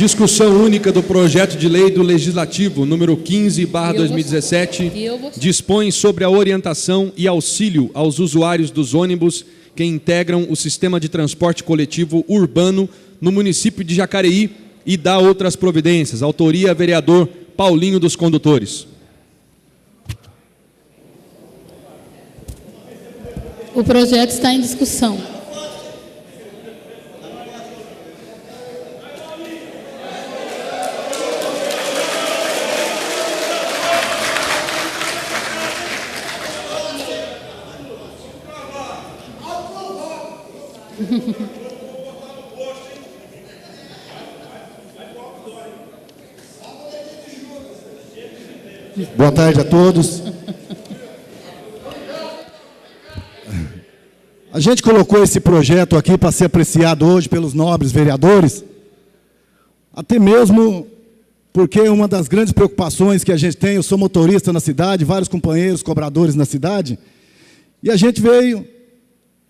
Discussão única do projeto de lei do Legislativo, número 15/2017, dispõe sobre a orientação e auxílio aos usuários dos ônibus que integram o sistema de transporte coletivo urbano no município de Jacareí e dá outras providências. Autoria, vereador Paulinho dos Condutores. O projeto está em discussão. Boa tarde a todos. A gente colocou esse projeto aqui para ser apreciado hoje pelos nobres vereadores, até mesmo porque uma das grandes preocupações que a gente tem, eu sou motorista na cidade, vários companheiros cobradores na cidade, e a gente veio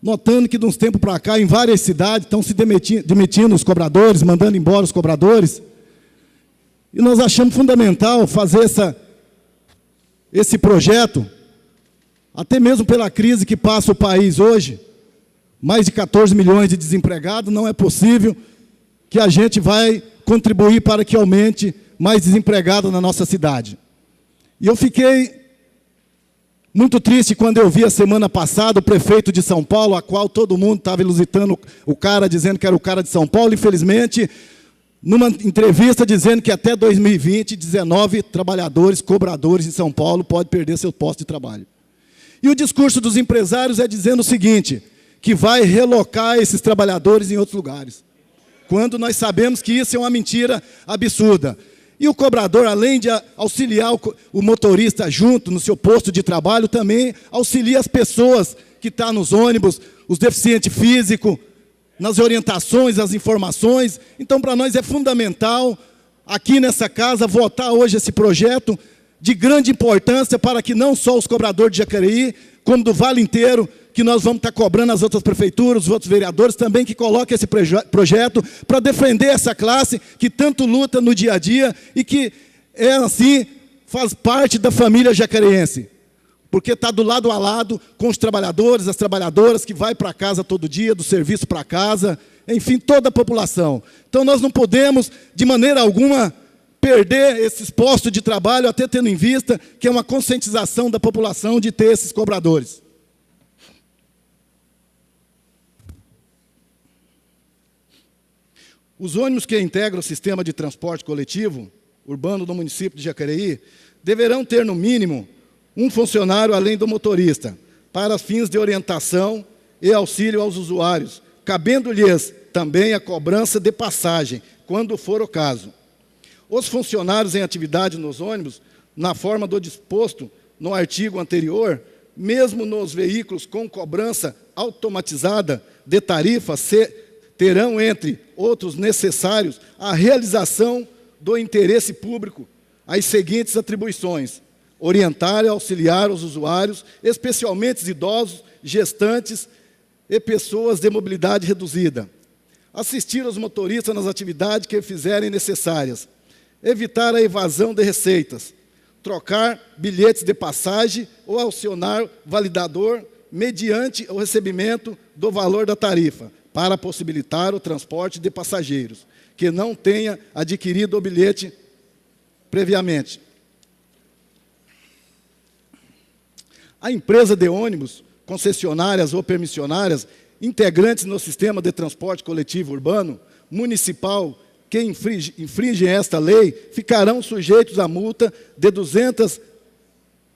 notando que de uns tempos para cá, em várias cidades, estão se demitindo os cobradores, mandando embora os cobradores, e nós achamos fundamental fazer esse projeto, até mesmo pela crise que passa o país hoje, mais de 14 milhões de desempregados, não é possível que a gente vai contribuir para que aumente mais desempregados na nossa cidade. E eu fiquei muito triste quando eu vi a semana passada o prefeito de São Paulo, a qual todo mundo estava ilusitando o cara, dizendo que era o cara de São Paulo, infelizmente, numa entrevista dizendo que até 2020, 19 trabalhadores, cobradores em São Paulo podem perder seu posto de trabalho. E o discurso dos empresários é dizendo o seguinte, que vai relocar esses trabalhadores em outros lugares, quando nós sabemos que isso é uma mentira absurda. E o cobrador, além de auxiliar o motorista junto no seu posto de trabalho, também auxilia as pessoas que estão nos ônibus, os deficientes físicos, nas orientações, as informações. Então, para nós é fundamental, aqui nessa casa, votar hoje esse projeto de grande importância para que não só os cobradores de Jacareí, como do Vale inteiro, que nós vamos estar cobrando as outras prefeituras, os outros vereadores também, que coloquem esse projeto para defender essa classe que tanto luta no dia a dia e que, assim, faz parte da família jacareense. Porque está do lado a lado com os trabalhadores, as trabalhadoras que vai para casa todo dia, do serviço para casa, enfim, toda a população. Então, nós não podemos, de maneira alguma, perder esses postos de trabalho, até tendo em vista que é uma conscientização da população de ter esses cobradores. Os ônibus que integram o sistema de transporte coletivo urbano do município de Jacareí deverão ter, no mínimo, um funcionário além do motorista, para fins de orientação e auxílio aos usuários, cabendo-lhes também a cobrança de passagem, quando for o caso. Os funcionários em atividade nos ônibus, na forma do disposto no artigo anterior, mesmo nos veículos com cobrança automatizada de tarifa, terão, entre outros necessários, a realização do interesse público, as seguintes atribuições: orientar e auxiliar os usuários, especialmente idosos, gestantes e pessoas de mobilidade reduzida, assistir os motoristas nas atividades que fizerem necessárias, evitar a evasão de receitas, trocar bilhetes de passagem ou acionar validador mediante o recebimento do valor da tarifa, para possibilitar o transporte de passageiros que não tenha adquirido o bilhete previamente. A empresa de ônibus, concessionárias ou permissionárias, integrantes no sistema de transporte coletivo urbano, municipal, que infringem esta lei, ficarão sujeitos à multa de 200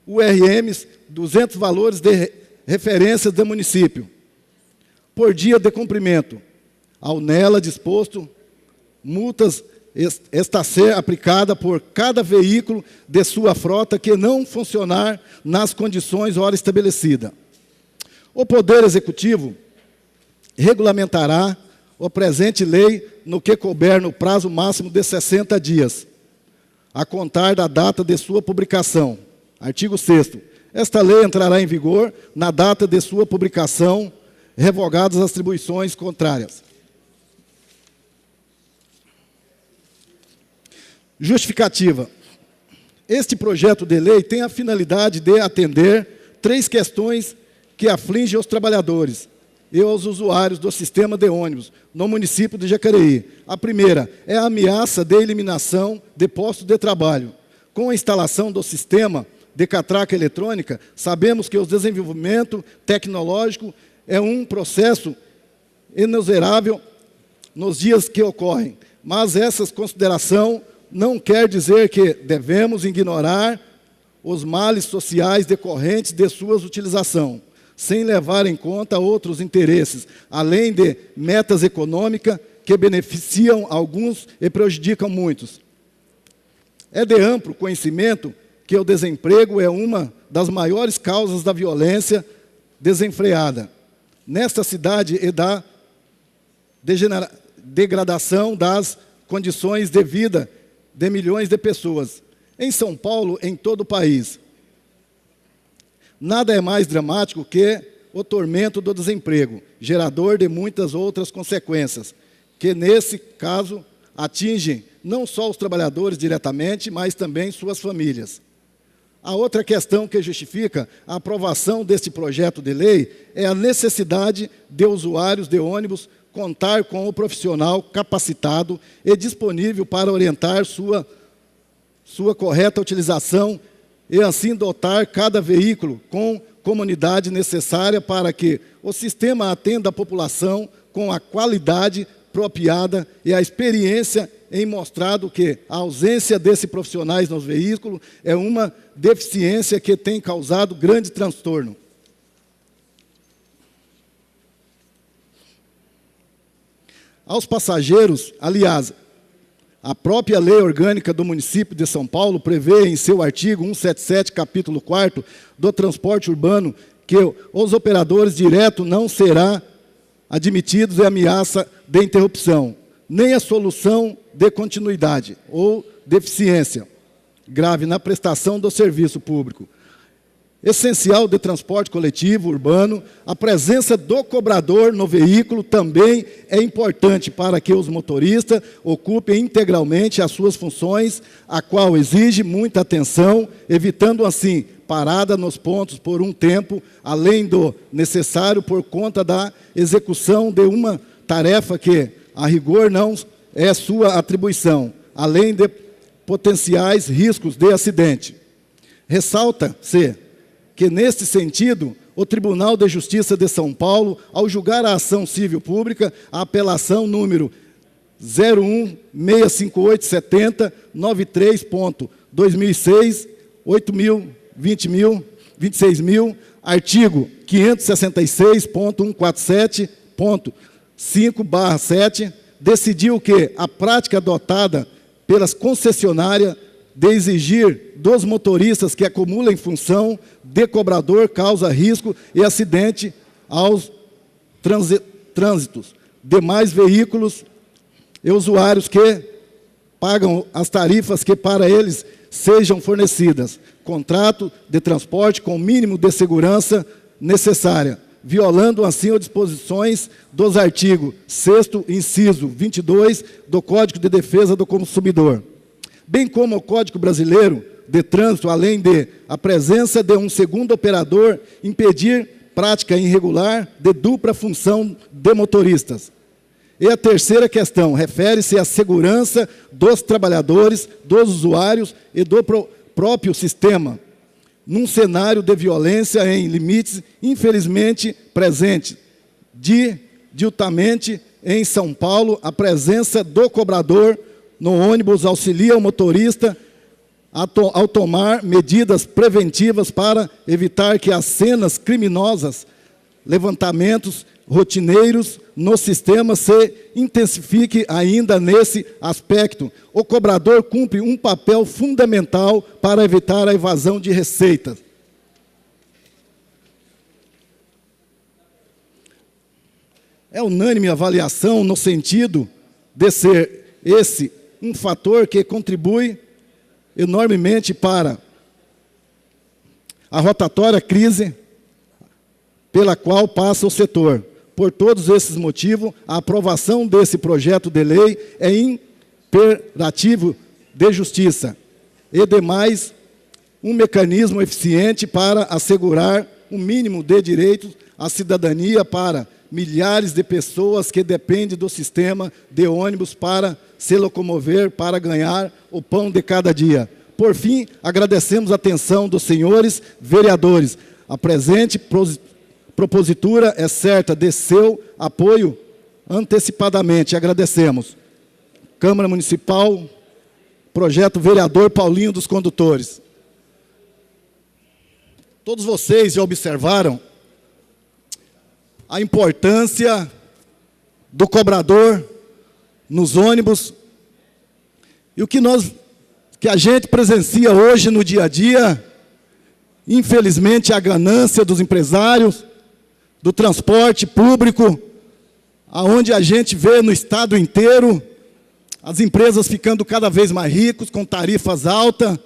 URMs, 200 valores de referência do município, por dia de cumprimento, ao nela disposto, multas esta ser aplicada por cada veículo de sua frota que não funcionar nas condições hora estabelecida. O Poder Executivo regulamentará a presente lei no que couber no prazo máximo de 60 dias, a contar da data de sua publicação. Artigo 6º. Esta lei entrará em vigor na data de sua publicação, revogadas as atribuições contrárias. Justificativa. Este projeto de lei tem a finalidade de atender 3 questões que afligem os trabalhadores e aos usuários do sistema de ônibus no município de Jacareí. A primeira é a ameaça de eliminação de postos de trabalho. Com a instalação do sistema de catraca eletrônica, sabemos que o desenvolvimento tecnológico é um processo inexorável nos dias que ocorrem, mas essa consideração não quer dizer que devemos ignorar os males sociais decorrentes de sua utilização, sem levar em conta outros interesses, além de metas econômicas que beneficiam alguns e prejudicam muitos. É de amplo conhecimento que o desemprego é uma das maiores causas da violência desenfreada nesta cidade e da degradação das condições de vida de milhões de pessoas, em São Paulo, em todo o país. Nada é mais dramático que o tormento do desemprego, gerador de muitas outras consequências, que nesse caso atingem não só os trabalhadores diretamente, mas também suas famílias. A outra questão que justifica a aprovação deste projeto de lei é a necessidade de usuários de ônibus contar com o profissional capacitado e disponível para orientar sua correta utilização e assim dotar cada veículo com comunidade necessária para que o sistema atenda a população com a qualidade apropriada e a experiência em mostrado que a ausência desses profissionais nos veículos é uma deficiência que tem causado grande transtorno. Aos passageiros, aliás, a própria lei orgânica do município de São Paulo prevê em seu artigo 177, capítulo 4 do transporte urbano, que os operadores diretos não serão admitidos em ameaça de interrupção, nem a solução de continuidade ou deficiência grave na prestação do serviço público essencial de transporte coletivo urbano. A presença do cobrador no veículo também é importante para que os motoristas ocupem integralmente as suas funções, a qual exige muita atenção, evitando assim parada nos pontos por um tempo, além do necessário por conta da execução de uma tarefa que, a rigor, não é sua atribuição, além de potenciais riscos de acidente. Ressalta-se que, neste sentido, o Tribunal de Justiça de São Paulo, ao julgar a ação civil pública, a apelação número 0165870, 93.2006, 8.026.000, artigo 566.147.5/7, decidiu que a prática adotada pelas concessionárias de exigir dos motoristas que acumulem função de cobrador causa risco e acidente aos trânsitos, demais veículos e usuários que pagam as tarifas que para eles sejam fornecidas, contrato de transporte com o mínimo de segurança necessária, violando assim as disposições dos artigos 6º, inciso 22 do Código de Defesa do Consumidor, bem como o Código Brasileiro de Trânsito, além de a presença de um segundo operador impedir prática irregular de dupla função de motoristas. E a terceira questão refere-se à segurança dos trabalhadores, dos usuários e do próprio sistema, num cenário de violência em limites infelizmente presentes. Diutamente em São Paulo, a presença do cobrador no ônibus auxilia o motorista ao tomar medidas preventivas para evitar que as cenas criminosas, levantamentos rotineiros no sistema se intensifique ainda nesse aspecto. O cobrador cumpre um papel fundamental para evitar a evasão de receitas. É unânime a avaliação no sentido de ser esse um fator que contribui enormemente para a rotatória crise pela qual passa o setor. Por todos esses motivos, a aprovação desse projeto de lei é imperativo de justiça e demais um mecanismo eficiente para assegurar um mínimo de direitos à cidadania para milhares de pessoas que dependem do sistema de ônibus para se locomover, para ganhar o pão de cada dia. Por fim, agradecemos a atenção dos senhores vereadores. A presente propositura é certa de seu apoio antecipadamente. Agradecemos. Câmara Municipal, projeto vereador Paulinho dos Condutores. Todos vocês já observaram a importância do cobrador nos ônibus e o que a gente presencia hoje no dia a dia, infelizmente, a ganância dos empresários, do transporte público, aonde a gente vê no estado inteiro as empresas ficando cada vez mais ricas, com tarifas altas,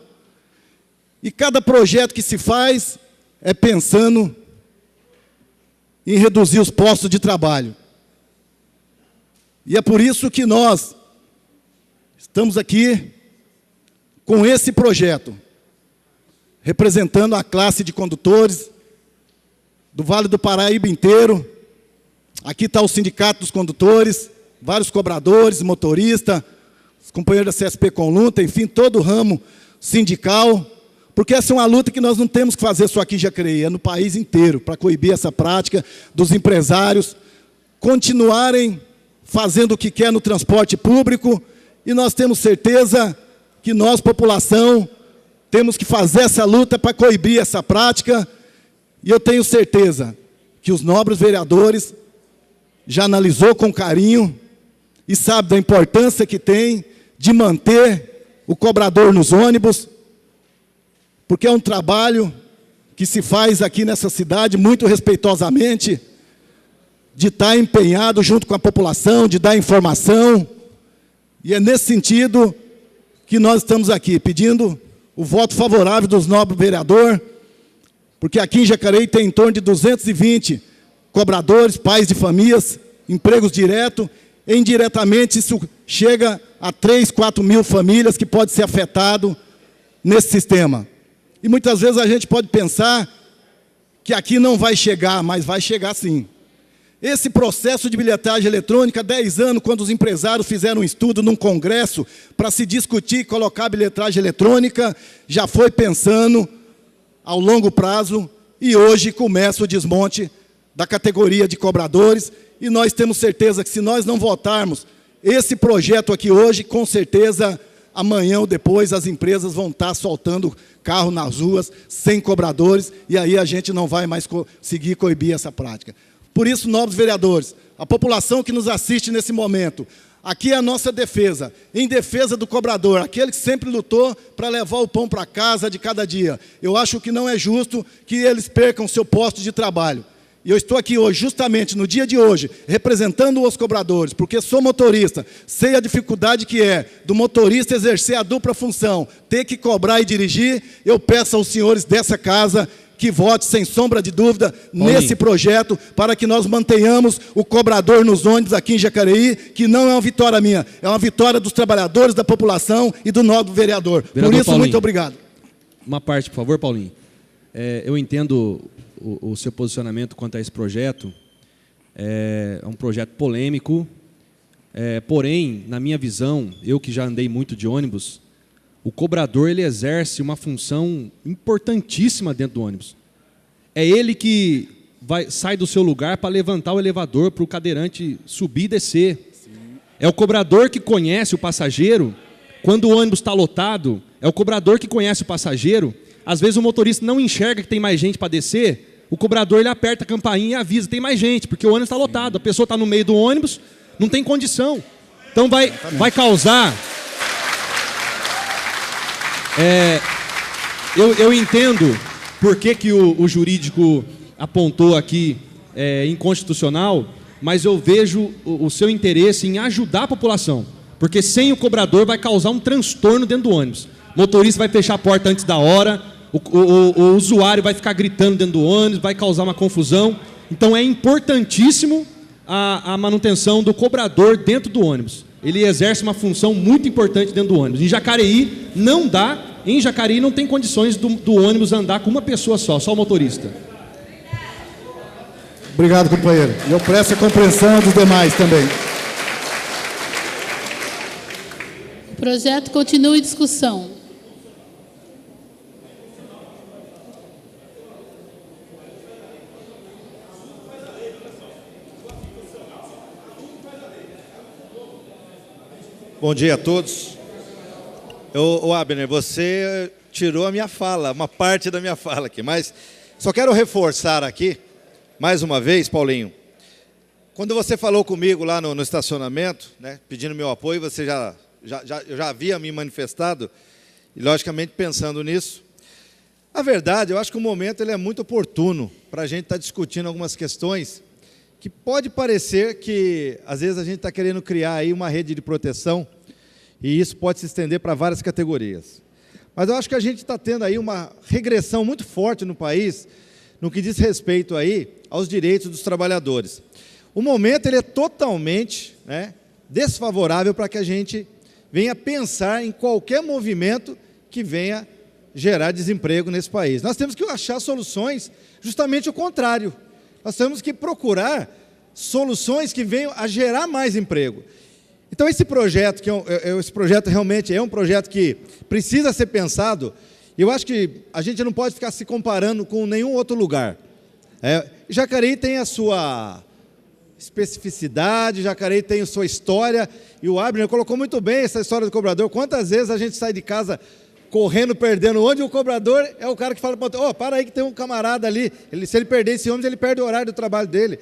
e cada projeto que se faz é pensando em reduzir os postos de trabalho. E é por isso que nós estamos aqui com esse projeto, representando a classe de condutores do Vale do Paraíba inteiro. Aqui está o Sindicato dos Condutores, vários cobradores, motoristas, os companheiros da CSP com luta, enfim, todo o ramo sindical, porque essa é uma luta que nós não temos que fazer só aqui em Jacareí, é no país inteiro, para coibir essa prática dos empresários continuarem fazendo o que quer no transporte público, e nós temos certeza que nós, população, temos que fazer essa luta para coibir essa prática, e eu tenho certeza que os nobres vereadores já analisou com carinho e sabe da importância que tem de manter o cobrador nos ônibus, porque é um trabalho que se faz aqui nessa cidade muito respeitosamente, de estar empenhado junto com a população, de dar informação, e é nesse sentido que nós estamos aqui, pedindo o voto favorável dos nobres vereadores, porque aqui em Jacareí tem em torno de 220 cobradores, pais de famílias, empregos diretos, e indiretamente isso chega a 3, 4 mil famílias que podem ser afetadas nesse sistema. E muitas vezes a gente pode pensar que aqui não vai chegar, mas vai chegar sim. Esse processo de bilhetagem eletrônica, 10 anos, quando os empresários fizeram um estudo num congresso para se discutir e colocar a bilhetagem eletrônica, já foi pensando ao longo prazo, e hoje começa o desmonte da categoria de cobradores, e nós temos certeza que se nós não votarmos esse projeto aqui hoje, com certeza amanhã ou depois as empresas vão estar soltando carro nas ruas, sem cobradores, e aí a gente não vai mais conseguir coibir essa prática. Por isso, nobres vereadores, a população que nos assiste nesse momento, aqui é a nossa defesa, em defesa do cobrador, aquele que sempre lutou para levar o pão para casa de cada dia. Eu acho que não é justo que eles percam seu posto de trabalho. E eu estou aqui hoje, justamente no dia de hoje, representando os cobradores, porque sou motorista, sei a dificuldade que é do motorista exercer a dupla função, ter que cobrar e dirigir. Eu peço aos senhores dessa casa que vote sem sombra de dúvida nesse projeto, para que nós mantenhamos o cobrador nos ônibus aqui em Jacareí, que não é uma vitória minha, é uma vitória dos trabalhadores, da população e do nobre vereador. Por isso, Paulinho, muito obrigado. Uma parte, por favor, Paulinho. Eu entendo o seu posicionamento quanto a esse projeto. É um projeto polêmico, porém, na minha visão, eu que já andei muito de ônibus, o cobrador ele exerce uma função importantíssima dentro do ônibus. É ele que sai do seu lugar para levantar o elevador para o cadeirante subir e descer. Sim. É o cobrador que conhece o passageiro quando o ônibus está lotado. É o cobrador que conhece o passageiro. Às vezes o motorista não enxerga que tem mais gente para descer. O cobrador ele aperta a campainha e avisa, tem mais gente, porque o ônibus está lotado. A pessoa está no meio do ônibus, não tem condição. Então vai causar... Eu entendo por que o jurídico apontou aqui inconstitucional, mas eu vejo o seu interesse em ajudar a população, porque sem o cobrador vai causar um transtorno dentro do ônibus. O motorista vai fechar a porta antes da hora, o usuário vai ficar gritando dentro do ônibus, vai causar uma confusão. Então é importantíssimo a manutenção do cobrador dentro do ônibus. ele exerce uma função muito importante dentro do ônibus. Em Jacareí não dá, em Jacareí não tem condições do ônibus andar com uma pessoa só o motorista. Obrigado, companheiro. E eu presto a compreensão dos demais também. O projeto continua em discussão. Bom dia a todos. Abner, você tirou a minha fala, uma parte da minha fala aqui, mas só quero reforçar aqui, mais uma vez, Paulinho, quando você falou comigo lá no estacionamento, né, pedindo meu apoio, você já havia me manifestado, e logicamente pensando nisso. A verdade, eu acho que o momento ele é muito oportuno para a gente estar discutindo algumas questões que pode parecer que, às vezes, a gente está querendo criar aí uma rede de proteção, e isso pode se estender para várias categorias. Mas eu acho que a gente está tendo aí uma regressão muito forte no país, no que diz respeito aí aos direitos dos trabalhadores. O momento ele é totalmente, né, desfavorável para que a gente venha pensar em qualquer movimento que venha gerar desemprego nesse país. Nós temos que achar soluções justamente o contrário. Nós temos que procurar soluções que venham a gerar mais emprego. Então, esse projeto, esse projeto realmente é um projeto que precisa ser pensado, e eu acho que a gente não pode ficar se comparando com nenhum outro lugar. Jacareí tem a sua especificidade, Jacareí tem a sua história, e o Abner colocou muito bem essa história do cobrador. Quantas vezes a gente sai de casa correndo, perdendo, onde o cobrador é o cara que fala para o para aí que tem um camarada ali, se ele perder esse ônibus, ele perde o horário do trabalho dele.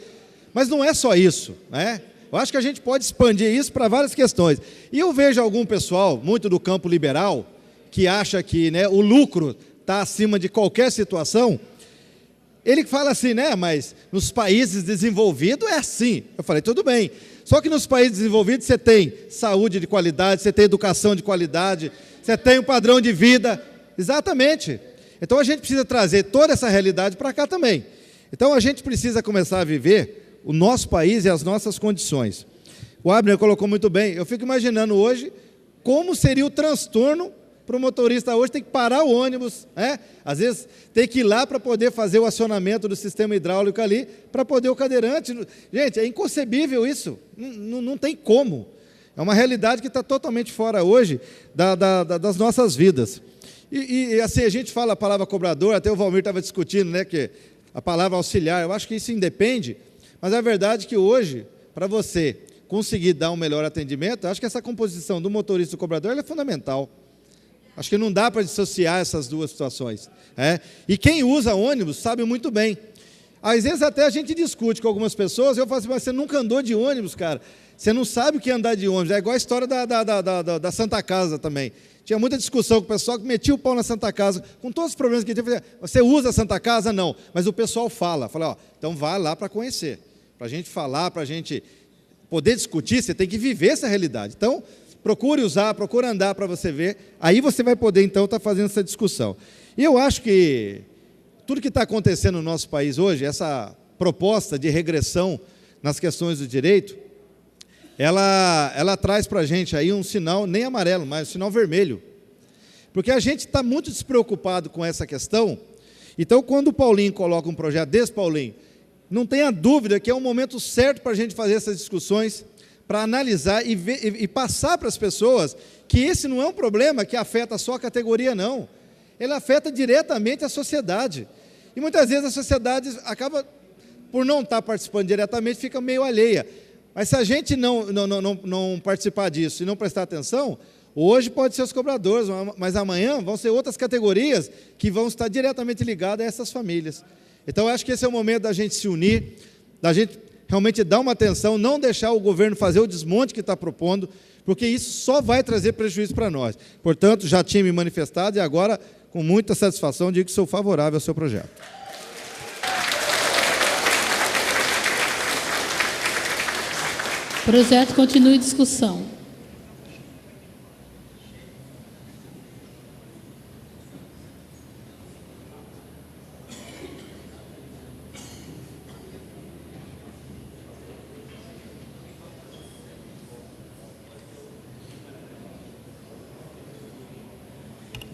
Mas não é só isso, né? Eu acho que a gente pode expandir isso para várias questões. E eu vejo algum pessoal, muito do campo liberal, que acha que, né, o lucro está acima de qualquer situação. Ele fala assim, né, mas nos países desenvolvidos é assim. Eu falei, tudo bem. Só que nos países desenvolvidos você tem saúde de qualidade, você tem educação de qualidade, você tem um padrão de vida. Exatamente. Então a gente precisa trazer toda essa realidade para cá também. Então a gente precisa começar a viver o nosso país e as nossas condições. O Abner colocou muito bem. Eu fico imaginando hoje como seria o transtorno para o motorista hoje ter que parar o ônibus, né? Às vezes tem que ir lá para poder fazer o acionamento do sistema hidráulico ali, para poder o cadeirante. Gente, é inconcebível isso, não tem como. É uma realidade que está totalmente fora hoje das nossas vidas. E assim, a gente fala a palavra cobrador, até o Valmir estava discutindo, né, que a palavra auxiliar, eu acho que isso independe, mas a verdade é que hoje, para você conseguir dar um melhor atendimento, eu acho que essa composição do motorista e do cobrador ela é fundamental. Acho que não dá para dissociar essas duas situações. E quem usa ônibus sabe muito bem. Às vezes até a gente discute com algumas pessoas, eu falo assim, mas você nunca andou de ônibus, cara. Você não sabe o que é andar de ônibus. É igual a história da Santa Casa também. Tinha muita discussão com o pessoal que metia o pau na Santa Casa, com todos os problemas que tinha. Você usa a Santa Casa? Não. Mas o pessoal fala, então vá lá para conhecer. Para a gente falar, para a gente poder discutir, você tem que viver essa realidade. Então, procure usar, procure andar para você ver, aí você vai poder então estar fazendo essa discussão. E eu acho que tudo que está acontecendo no nosso país hoje, essa proposta de regressão nas questões do direito, ela traz para a gente aí um sinal, nem amarelo, mas um sinal vermelho. Porque a gente está muito despreocupado com essa questão, então quando o Paulinho coloca um projeto desse, Paulinho, não tenha dúvida que é um momento certo para a gente fazer essas discussões, para analisar e, ver, e passar para as pessoas que esse não é um problema que afeta só a categoria, não. Ele afeta diretamente a sociedade. E muitas vezes a sociedade acaba, por não estar participando diretamente, fica meio alheia. Mas se a gente não participar disso e não prestar atenção, hoje pode ser os cobradores, mas amanhã vão ser outras categorias que vão estar diretamente ligadas a essas famílias. Então, eu acho que esse é o momento da gente se unir, da gente realmente dar uma atenção, não deixar o governo fazer o desmonte que está propondo, porque isso só vai trazer prejuízo para nós. Portanto, já tinha me manifestado e agora, com muita satisfação, digo que sou favorável ao seu projeto. O projeto continua em discussão.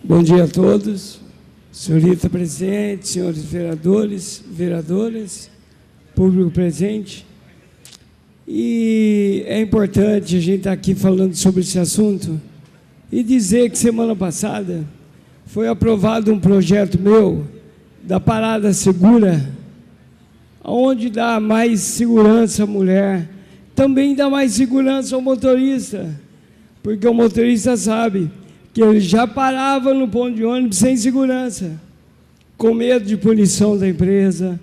Bom dia a todos, senhorita presidente, senhores vereadores, vereadoras, público presente. E é importante a gente estar aqui falando sobre esse assunto e dizer que semana passada foi aprovado um projeto meu da parada segura, onde dá mais segurança à mulher, também dá mais segurança ao motorista, porque o motorista sabe que ele já parava no ponto de ônibus sem segurança, com medo de punição da empresa,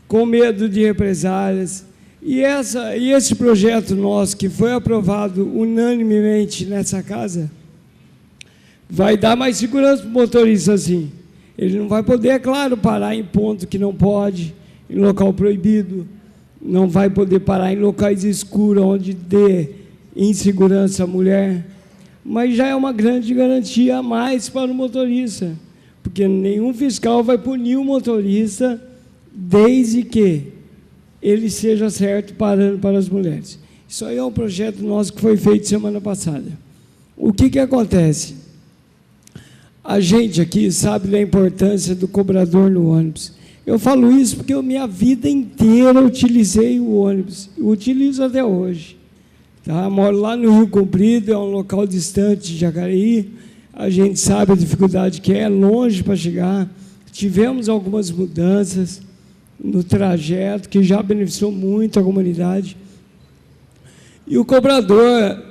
com medo de represálias. E esse projeto nosso, que foi aprovado unanimemente nessa casa, vai dar mais segurança para o motorista, assim. Ele não vai poder, é claro, parar em ponto que não pode, em local proibido, não vai poder parar em locais escuros, onde dê insegurança à mulher, mas já é uma grande garantia a mais para o motorista, porque nenhum fiscal vai punir o motorista desde que ele seja certo parando para as mulheres. Isso aí é um projeto nosso que foi feito semana passada. O que acontece? A gente aqui sabe da importância do cobrador no ônibus. Eu falo isso porque eu, minha vida inteira, utilizei o ônibus, utilizo até hoje. Tá? Moro lá no Rio Comprido, é um local distante de Jacareí, a gente sabe a dificuldade que é, longe para chegar. Tivemos algumas mudanças no trajeto, que já beneficiou muito a comunidade. E o cobrador,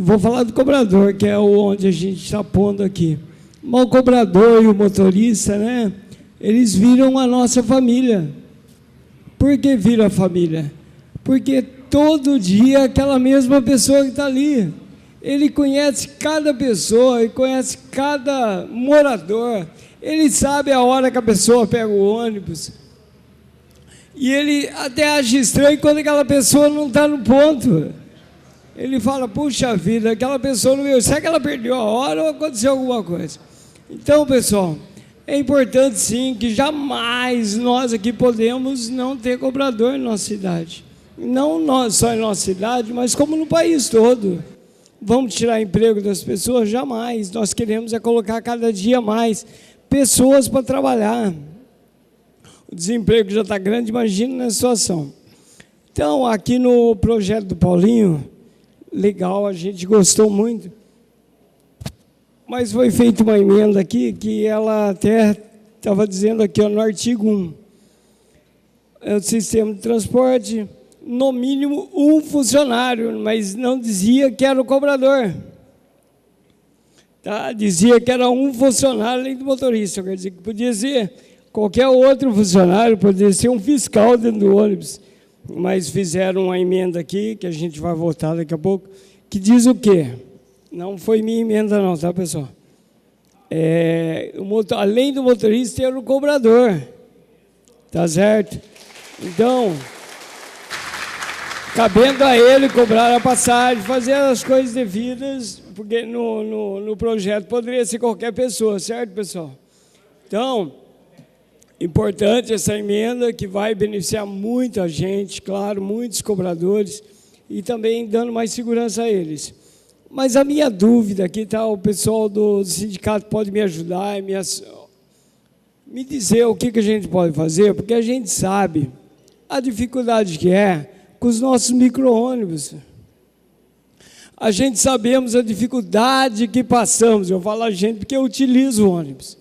vou falar do cobrador, que é onde a gente está pondo aqui. Mas o cobrador e o motorista, né, eles viram a nossa família. Por que viram a família? Porque todo dia aquela mesma pessoa que está ali. Ele conhece cada pessoa, ele conhece cada morador, ele sabe a hora que a pessoa pega o ônibus. E ele até acha estranho quando aquela pessoa não está no ponto. Ele fala, puxa vida, aquela pessoa não veio. Será que ela perdeu a hora ou aconteceu alguma coisa? Então, pessoal, é importante sim que jamais nós aqui podemos não ter cobrador em nossa cidade. Não só em nossa cidade, mas como no país todo. Vamos tirar emprego das pessoas? Jamais. Nós queremos é colocar cada dia mais pessoas para trabalhar. O desemprego já está grande, imagina nessa situação. Então, aqui no projeto do Paulinho, legal, a gente gostou muito, mas foi feita uma emenda aqui, que ela até estava dizendo aqui, ó, no artigo 1, é o sistema de transporte, no mínimo um funcionário, mas não dizia que era o cobrador. Tá? Dizia que era um funcionário além do motorista, quer dizer que podia ser qualquer outro funcionário, poderia ser um fiscal dentro do ônibus, mas fizeram uma emenda aqui, que a gente vai votar daqui a pouco, que diz o quê? Não foi minha emenda não, tá, pessoal? Além do motorista, ter o cobrador, tá certo? Então, cabendo a ele cobrar a passagem, fazer as coisas devidas, porque no projeto poderia ser qualquer pessoa, certo, pessoal? Então, importante essa emenda, que vai beneficiar muita gente, claro, muitos cobradores, e também dando mais segurança a eles. Mas a minha dúvida aqui, tá, o pessoal do sindicato pode me ajudar, me dizer o que a gente pode fazer, porque a gente sabe a dificuldade que é com os nossos micro-ônibus. A gente sabemos a dificuldade que passamos, eu falo a gente porque eu utilizo o ônibus.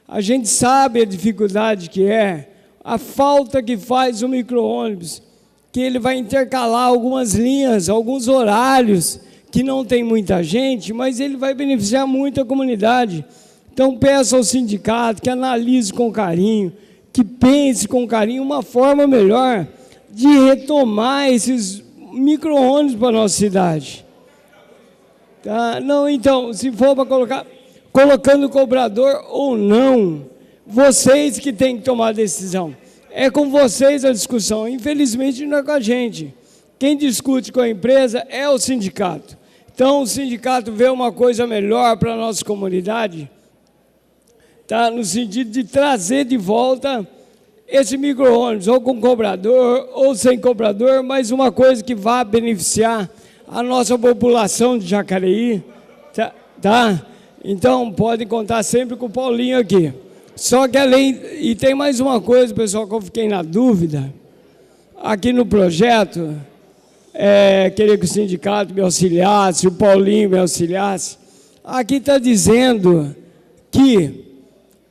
A gente sabe a dificuldade que é, a falta que faz o micro-ônibus, que ele vai intercalar algumas linhas, alguns horários, que não tem muita gente, mas ele vai beneficiar muito a comunidade. Então, peço ao sindicato que analise com carinho, que pense com carinho uma forma melhor de retomar esses micro-ônibus para a nossa cidade. Tá? Não, então, se for para colocar, colocando cobrador ou não, vocês que têm que tomar a decisão. É com vocês a discussão. Infelizmente, não é com a gente. Quem discute com a empresa é o sindicato. Então, o sindicato vê uma coisa melhor para a nossa comunidade, tá? No sentido de trazer de volta esse micro-ônibus, ou com cobrador, ou sem cobrador, mas uma coisa que vá beneficiar a nossa população de Jacareí, tá? Então, podem contar sempre com o Paulinho aqui. Só que além... E tem mais uma coisa, pessoal, que eu fiquei na dúvida. Aqui no projeto, queria que o sindicato me auxiliasse, o Paulinho me auxiliasse. Aqui está dizendo que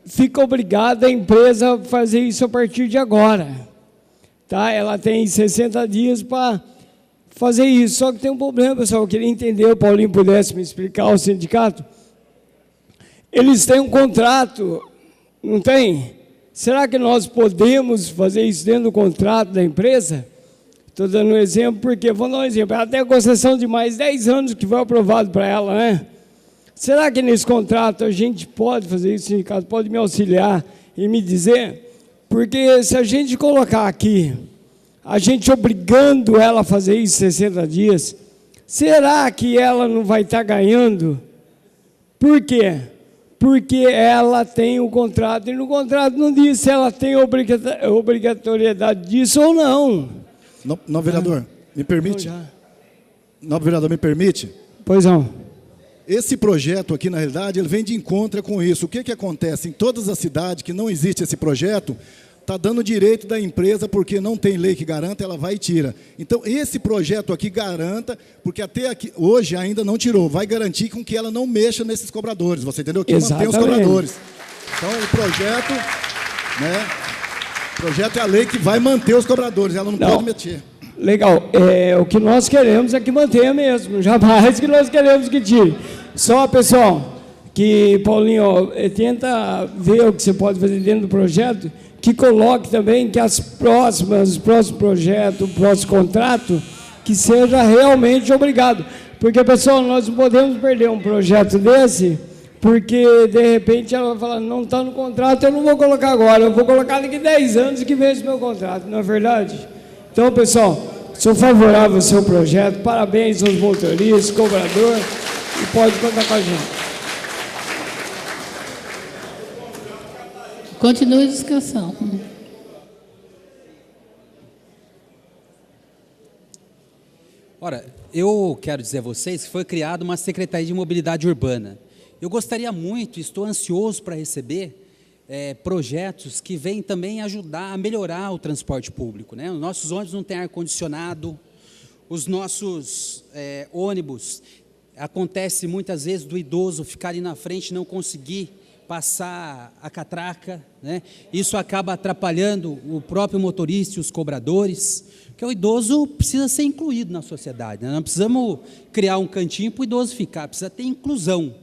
fica obrigada a empresa a fazer isso a partir de agora. Tá? Ela tem 60 dias para fazer isso. Só que tem um problema, pessoal. Eu queria entender, o Paulinho pudesse me explicar, o sindicato. Eles têm um contrato, não tem? Será que nós podemos fazer isso dentro do contrato da empresa? Estou dando um exemplo, porque, vou dar um exemplo, ela tem a concessão de mais 10 anos que foi aprovado para ela, né? Será que nesse contrato a gente pode fazer isso, o sindicato pode me auxiliar e me dizer? Porque se a gente colocar aqui, a gente obrigando ela a fazer isso 60 dias, será que ela não vai estar ganhando? Por quê? Porque ela tem o contrato, e no contrato não diz se ela tem obrigatoriedade disso ou não. Não, vereador, me permite? Não, vereador, me permite? Pois não. Esse projeto aqui, na realidade, ele vem de encontro com isso. O que acontece? Em todas as cidades que não existe esse projeto, está dando direito da empresa, porque não tem lei que garanta, ela vai e tira. Então, esse projeto aqui garanta, porque até aqui, hoje ainda não tirou, vai garantir com que ela não mexa nesses cobradores, você entendeu? Que mantém os cobradores. Então, o projeto, né, o projeto é a lei que vai manter os cobradores, ela não pode mexer. Legal. O que nós queremos é que mantenha mesmo, jamais que nós queremos que tire. Só, pessoal, que, Paulinho, tenta ver o que você pode fazer dentro do projeto, que coloque também que os próximos projetos, o próximo contrato, que seja realmente obrigado. Porque, pessoal, nós não podemos perder um projeto desse, porque, de repente, ela vai falar, não está no contrato, eu não vou colocar agora, eu vou colocar daqui 10 anos que vence o meu contrato, não é verdade? Então, pessoal, sou favorável ao seu projeto, parabéns aos motoristas, cobrador, e pode contar com a gente. Continue a discussão. Ora, eu quero dizer a vocês que foi criada uma Secretaria de Mobilidade Urbana. Eu gostaria muito, estou ansioso para receber projetos que vêm também ajudar a melhorar o transporte público, né? Os nossos ônibus não têm ar-condicionado, os nossos ônibus, acontece muitas vezes do idoso ficar ali na frente e não conseguir passar a catraca, né? Isso acaba atrapalhando o próprio motorista e os cobradores, porque o idoso precisa ser incluído na sociedade, né? Não precisamos criar um cantinho para o idoso ficar, precisa ter inclusão.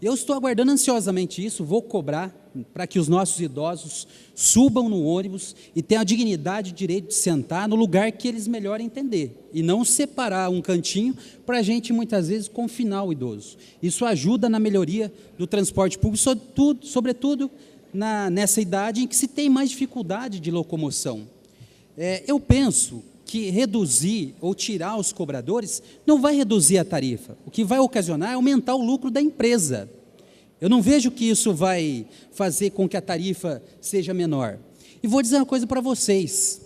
Eu estou aguardando ansiosamente isso, vou cobrar para que os nossos idosos subam no ônibus e tenham a dignidade e o direito de sentar no lugar que eles melhor entender, e não separar um cantinho para a gente, muitas vezes, confinar o idoso. Isso ajuda na melhoria do transporte público, sobretudo nessa idade em que se tem mais dificuldade de locomoção. Eu penso que reduzir ou tirar os cobradores não vai reduzir a tarifa. O que vai ocasionar é aumentar o lucro da empresa. Eu não vejo que isso vai fazer com que a tarifa seja menor. E vou dizer uma coisa para vocês.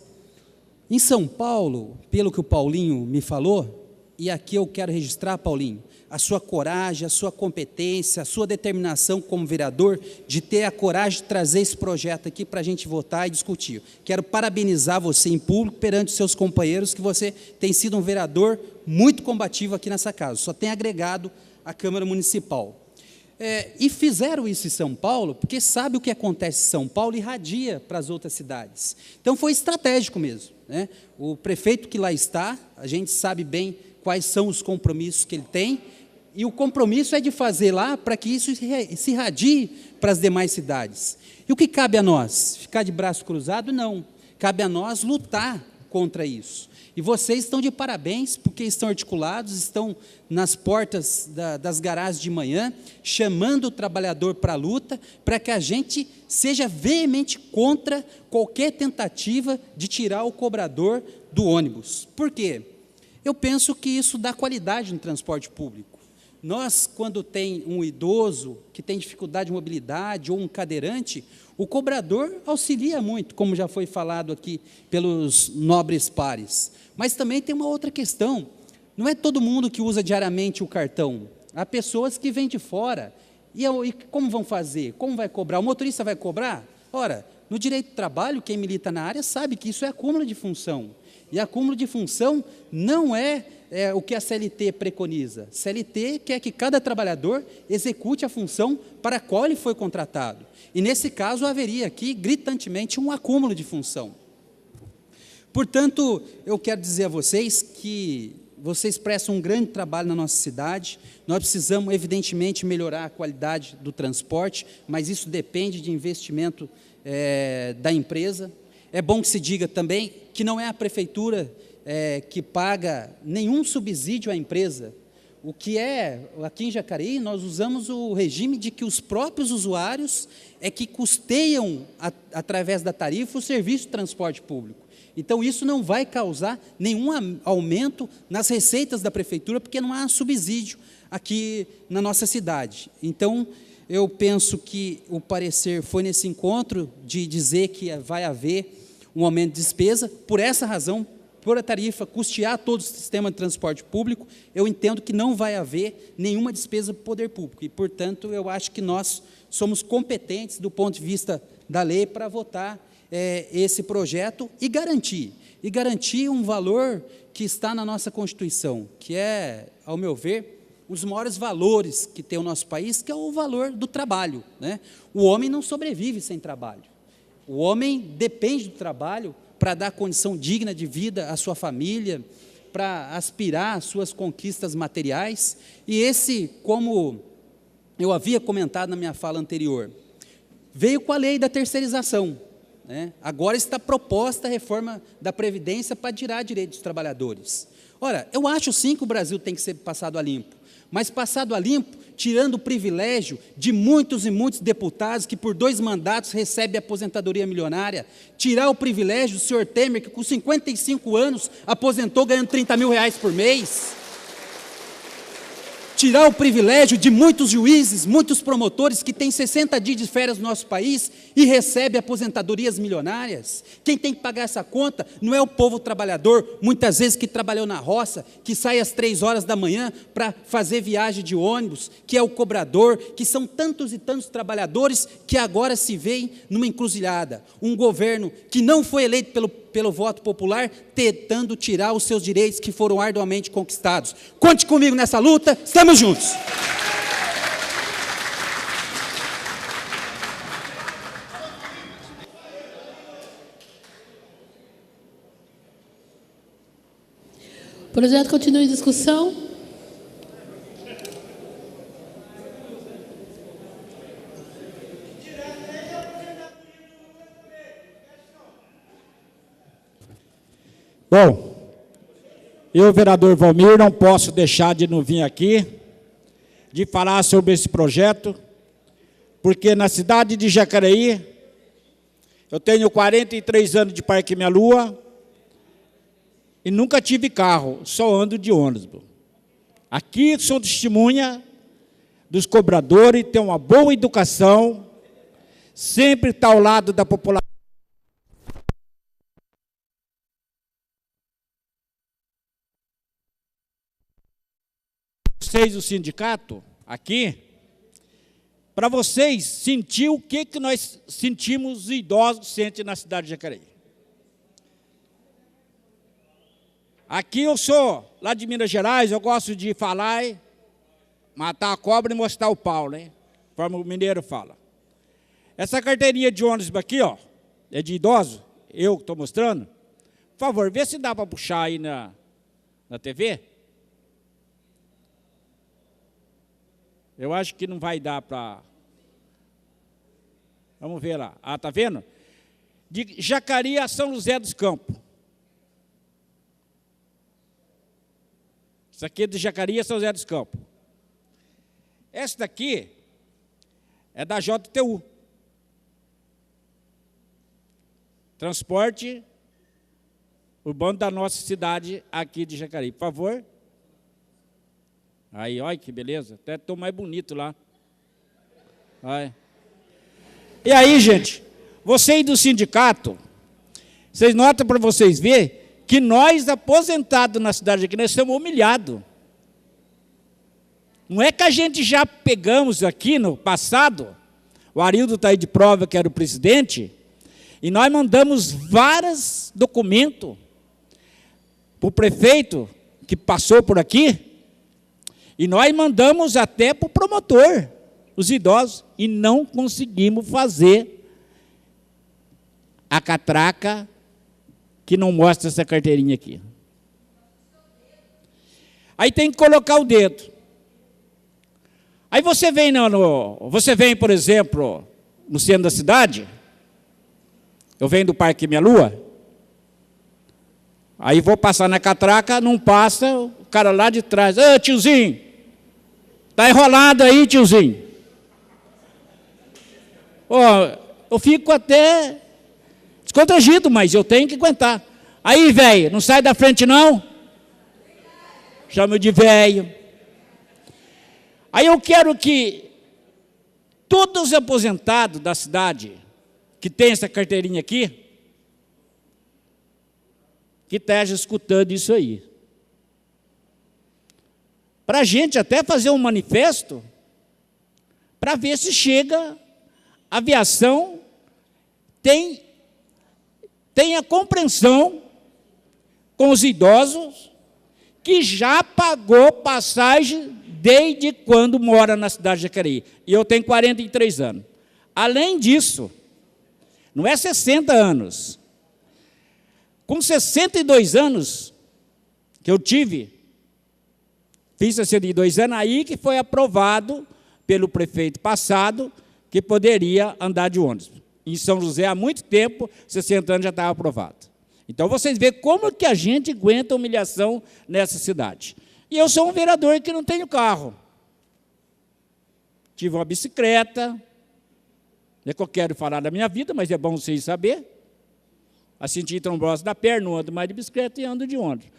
Em São Paulo, pelo que o Paulinho me falou, e aqui eu quero registrar, Paulinho, a sua coragem, a sua competência, a sua determinação como vereador de ter a coragem de trazer esse projeto aqui para a gente votar e discutir. Quero parabenizar você em público perante os seus companheiros, que você tem sido um vereador muito combativo aqui nessa casa, só tem agregado à Câmara Municipal. E fizeram isso em São Paulo, porque sabe o que acontece em São Paulo e irradia para as outras cidades. Então foi estratégico mesmo, né? O prefeito que lá está, a gente sabe bem quais são os compromissos que ele tem, e o compromisso é de fazer lá para que isso se irradie para as demais cidades. E o que cabe a nós? Ficar de braço cruzado? Não. Cabe a nós lutar contra isso. E vocês estão de parabéns, porque estão articulados, estão nas portas das garagens de manhã, chamando o trabalhador para a luta, para que a gente seja veemente contra qualquer tentativa de tirar o cobrador do ônibus. Por quê? Eu penso que isso dá qualidade no transporte público. Nós, quando tem um idoso que tem dificuldade de mobilidade ou um cadeirante, o cobrador auxilia muito, como já foi falado aqui pelos nobres pares. Mas também tem uma outra questão, não é todo mundo que usa diariamente o cartão. Há pessoas que vêm de fora E como vão fazer? Como vai cobrar? O motorista vai cobrar? Ora, no direito do trabalho, quem milita na área sabe que isso é acúmulo de função. E acúmulo de função não é o que a CLT preconiza. CLT quer que cada trabalhador execute a função para a qual ele foi contratado. E, nesse caso, haveria aqui, gritantemente, um acúmulo de função. Portanto, eu quero dizer a vocês que vocês prestam um grande trabalho na nossa cidade. Nós precisamos, evidentemente, melhorar a qualidade do transporte, mas isso depende de investimento da empresa. É bom que se diga também que não é a prefeitura que paga nenhum subsídio à empresa. O que aqui em Jacareí, nós usamos o regime de que os próprios usuários é que custeiam, através da tarifa, o serviço de transporte público. Então, isso não vai causar nenhum aumento nas receitas da prefeitura, porque não há subsídio aqui na nossa cidade. Então, eu penso que o parecer foi nesse encontro de dizer que vai haver um aumento de despesa. Por essa razão, por a tarifa custear todo o sistema de transporte público, eu entendo que não vai haver nenhuma despesa para o poder público. E, portanto, eu acho que nós somos competentes, do ponto de vista da lei, para votar esse projeto e garantir um valor que está na nossa Constituição, que é, ao meu ver, um dos maiores valores que tem o nosso país, que é o valor do trabalho, né? O homem não sobrevive sem trabalho. O homem depende do trabalho para dar condição digna de vida à sua família, para aspirar às suas conquistas materiais. E esse, como eu havia comentado na minha fala anterior, veio com a lei da terceirização, né? Agora está proposta a reforma da Previdência para tirar direitos dos trabalhadores. Ora, eu acho sim que o Brasil tem que ser passado a limpo, mas passado a limpo, tirando o privilégio de muitos e muitos deputados que por 2 mandatos recebem aposentadoria milionária, tirar o privilégio do senhor Temer, que com 55 anos aposentou ganhando R$30 mil por mês, tirar o privilégio de muitos juízes, muitos promotores que têm 60 dias de férias no nosso país e recebem aposentadorias milionárias. Quem tem que pagar essa conta não é o povo trabalhador, muitas vezes que trabalhou na roça, que sai às 3 horas da manhã para fazer viagem de ônibus, que é o cobrador, que são tantos e tantos trabalhadores que agora se veem numa encruzilhada. Um governo que não foi eleito pelo voto popular, tentando tirar os seus direitos que foram arduamente conquistados. Conte comigo nessa luta, estamos juntos. O projeto continua em discussão. Bom, eu, vereador Valmir, não posso deixar de não vir aqui, de falar sobre esse projeto, porque na cidade de Jacareí, eu tenho 43 anos de Parque Minha Lua e nunca tive carro, só ando de ônibus. Aqui sou testemunha dos cobradores, tem uma boa educação, sempre está ao lado da população. Vocês, o sindicato, aqui, para vocês sentir o que nós sentimos, os idosos sentem na cidade de Jacareí. Aqui eu sou lá de Minas Gerais, eu gosto de falar, matar a cobra e mostrar o pau, né? Como o mineiro fala. Essa carteirinha de ônibus aqui, ó, é de idoso, eu que estou mostrando. Por favor, vê se dá para puxar aí na TV. Eu acho que não vai dar para... Vamos ver lá. Ah, tá vendo? De Jacareí a São José dos Campos. Isso aqui é de Jacareí a São José dos Campos. Essa daqui é da JTU. Transporte urbano da nossa cidade aqui de Jacareí. Por favor. Aí, olha que beleza. Até estou mais bonito lá. Olha. E aí, gente, vocês do sindicato, vocês notam para vocês verem que nós, aposentados na cidade aqui, nós somos humilhados. Não é que a gente já pegamos aqui no passado, o Arildo está aí de prova que era o presidente, e nós mandamos vários documentos para o prefeito que passou por aqui, e nós mandamos até para o promotor, os idosos, e não conseguimos fazer a catraca que não mostra essa carteirinha aqui. Aí tem que colocar o dedo. Aí você vem, por exemplo, no centro da cidade, eu venho do Parque Minha Lua, aí vou passar na catraca, não passa, o cara lá de trás, ô tiozinho, tá enrolado aí, tiozinho. Ó, eu fico até descontragido, mas eu tenho que aguentar. Aí, velho, não sai da frente não? Chama de velho. Aí eu quero que todos os aposentados da cidade, que tem essa carteirinha aqui, que esteja escutando isso aí. Para a gente até fazer um manifesto, para ver se chega, a aviação tem a compreensão com os idosos que já pagou passagem desde quando mora na cidade de Jacareí. E eu tenho 43 anos. Além disso, não é 60 anos. Com 62 anos que eu tive, fiz 62 anos, aí que foi aprovado pelo prefeito passado que poderia andar de ônibus. Em São José, há muito tempo, 60 anos já estava aprovado. Então, vocês veem como que a gente aguenta humilhação nessa cidade. E eu sou um vereador que não tenho carro. Tive uma bicicleta, não é que eu quero falar da minha vida, mas é bom vocês saberem. Senti trombose da perna, não ando mais de bicicleta e ando de ônibus.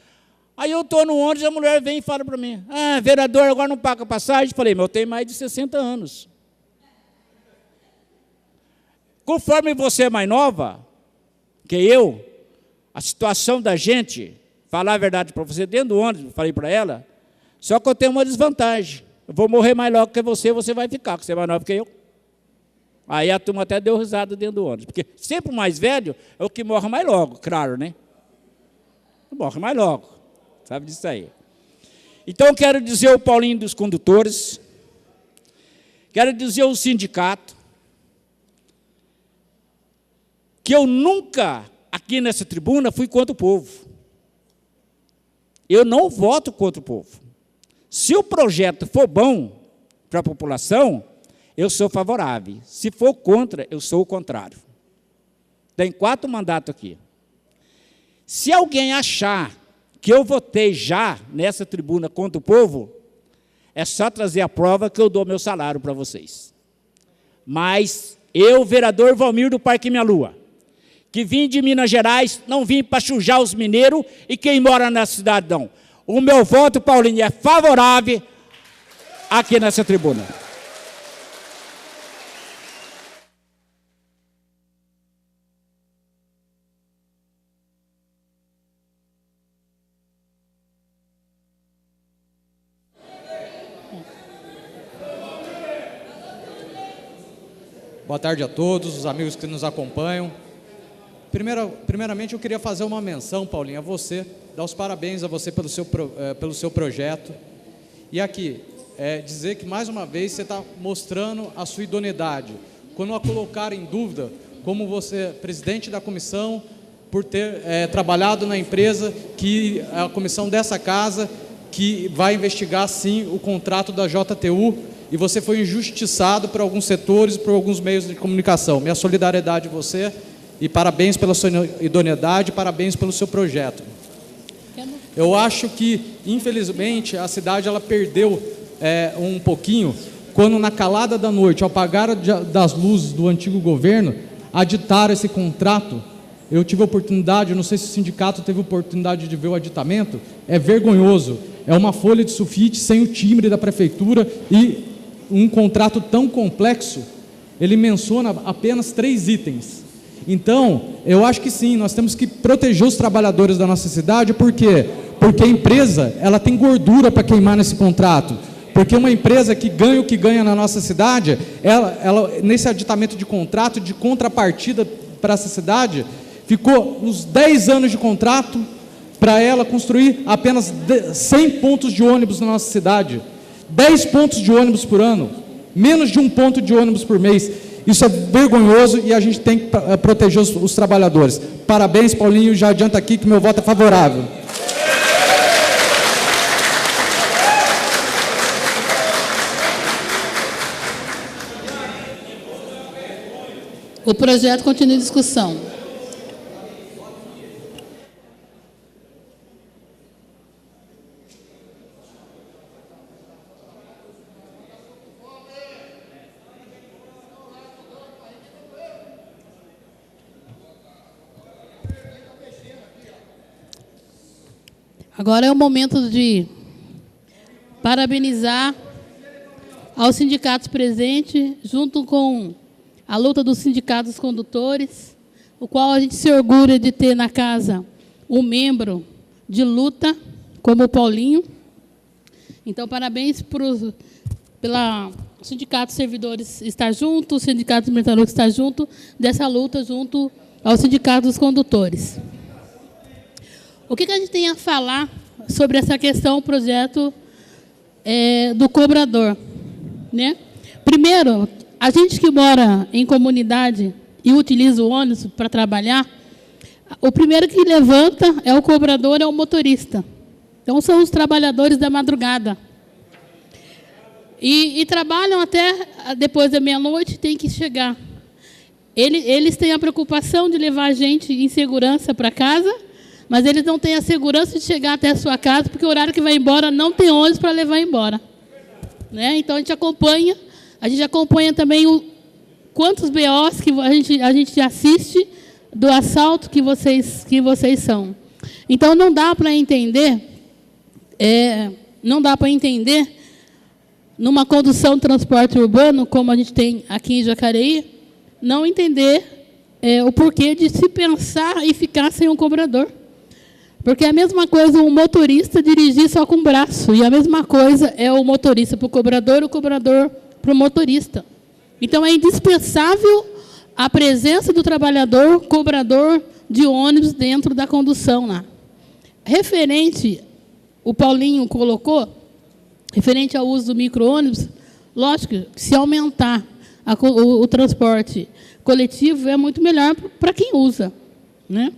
Aí eu estou no ônibus e a mulher vem e fala para mim, vereador, agora não paga passagem? Falei, mas eu tenho mais de 60 anos. Conforme você é mais nova que eu, a situação da gente, falar a verdade para você, dentro do ônibus, falei para ela, só que eu tenho uma desvantagem. Eu vou morrer mais logo que você vai ficar, porque você é mais nova que eu. Aí a turma até deu risada dentro do ônibus, porque sempre o mais velho é o que morre mais logo, claro, né? Morre mais logo, sabe disso aí. Então, eu quero dizer ao Paulinho dos condutores, quero dizer ao sindicato, que eu nunca, aqui nessa tribuna, fui contra o povo. Eu não voto contra o povo. Se o projeto for bom para a população, eu sou favorável. Se for contra, eu sou o contrário. Tem 4 mandatos aqui. Se alguém achar que eu votei já nessa tribuna contra o povo, é só trazer a prova que eu dou meu salário para vocês. Mas eu, vereador Valmir do Parque Minha Lua, que vim de Minas Gerais, não vim para sujar os mineiros e quem mora na cidade, não. O meu voto, Paulinho, é favorável aqui nessa tribuna. Boa tarde a todos, os amigos que nos acompanham. Primeiramente, eu queria fazer uma menção, Paulinho, a você, dar os parabéns a você pelo seu projeto. E aqui, dizer que, mais uma vez, você está mostrando a sua idoneidade. Quando a colocar em dúvida, como você, presidente da comissão, por ter trabalhado na empresa, que a comissão dessa casa, que vai investigar, sim, o contrato da JTU, e você foi injustiçado por alguns setores, por alguns meios de comunicação. Minha solidariedade a você e parabéns pela sua idoneidade, parabéns pelo seu projeto. Eu acho que, infelizmente, a cidade ela perdeu um pouquinho quando, na calada da noite, ao apagar das luzes do antigo governo, aditaram esse contrato. Eu tive a oportunidade, não sei se o sindicato teve a oportunidade de ver o aditamento, é vergonhoso. É uma folha de sulfite sem o timbre da prefeitura e um contrato tão complexo, ele menciona apenas 3 itens. Então, eu acho que sim, nós temos que proteger os trabalhadores da nossa cidade, por quê? Porque a empresa, ela tem gordura para queimar nesse contrato. Porque uma empresa que ganha o que ganha na nossa cidade, ela nesse aditamento de contrato, de contrapartida para essa cidade, ficou uns 10 anos de contrato para ela construir apenas 100 pontos de ônibus na nossa cidade. 10 pontos de ônibus por ano, menos de 1 ponto de ônibus por mês. Isso é vergonhoso e a gente tem que proteger os trabalhadores. Parabéns, Paulinho, já adianta aqui que meu voto é favorável. O projeto continua em discussão. Agora é o momento de parabenizar aos sindicatos presentes, junto com a luta dos sindicatos condutores, o qual a gente se orgulha de ter na casa um membro de luta, como o Paulinho. Então, parabéns pela sindicato de servidores estar junto, o sindicato de metalúrgicos estar junto, dessa luta junto ao sindicato dos condutores. O que a gente tem a falar sobre essa questão, o projeto do cobrador, né? Primeiro, a gente que mora em comunidade e utiliza o ônibus para trabalhar, o primeiro que levanta é o cobrador, é o motorista. Então, são os trabalhadores da madrugada. E trabalham até depois da meia-noite, tem que chegar. Eles têm a preocupação de levar a gente em segurança para casa, mas eles não têm a segurança de chegar até a sua casa, porque o horário que vai embora não tem ônibus para levar embora. Né? Então, a gente acompanha também quantos BOs que a gente assiste do assalto que vocês são. Então, não dá para entender, numa condução de transporte urbano, como a gente tem aqui em Jacareí, não entender o porquê de se pensar e ficar sem um cobrador. Porque é a mesma coisa um motorista dirigir só com o braço, e a mesma coisa é o motorista para o cobrador para o motorista. Então, é indispensável a presença do trabalhador cobrador de ônibus dentro da condução lá. O Paulinho colocou, referente ao uso do micro-ônibus, lógico que se aumentar o transporte coletivo é muito melhor para quem usa, né?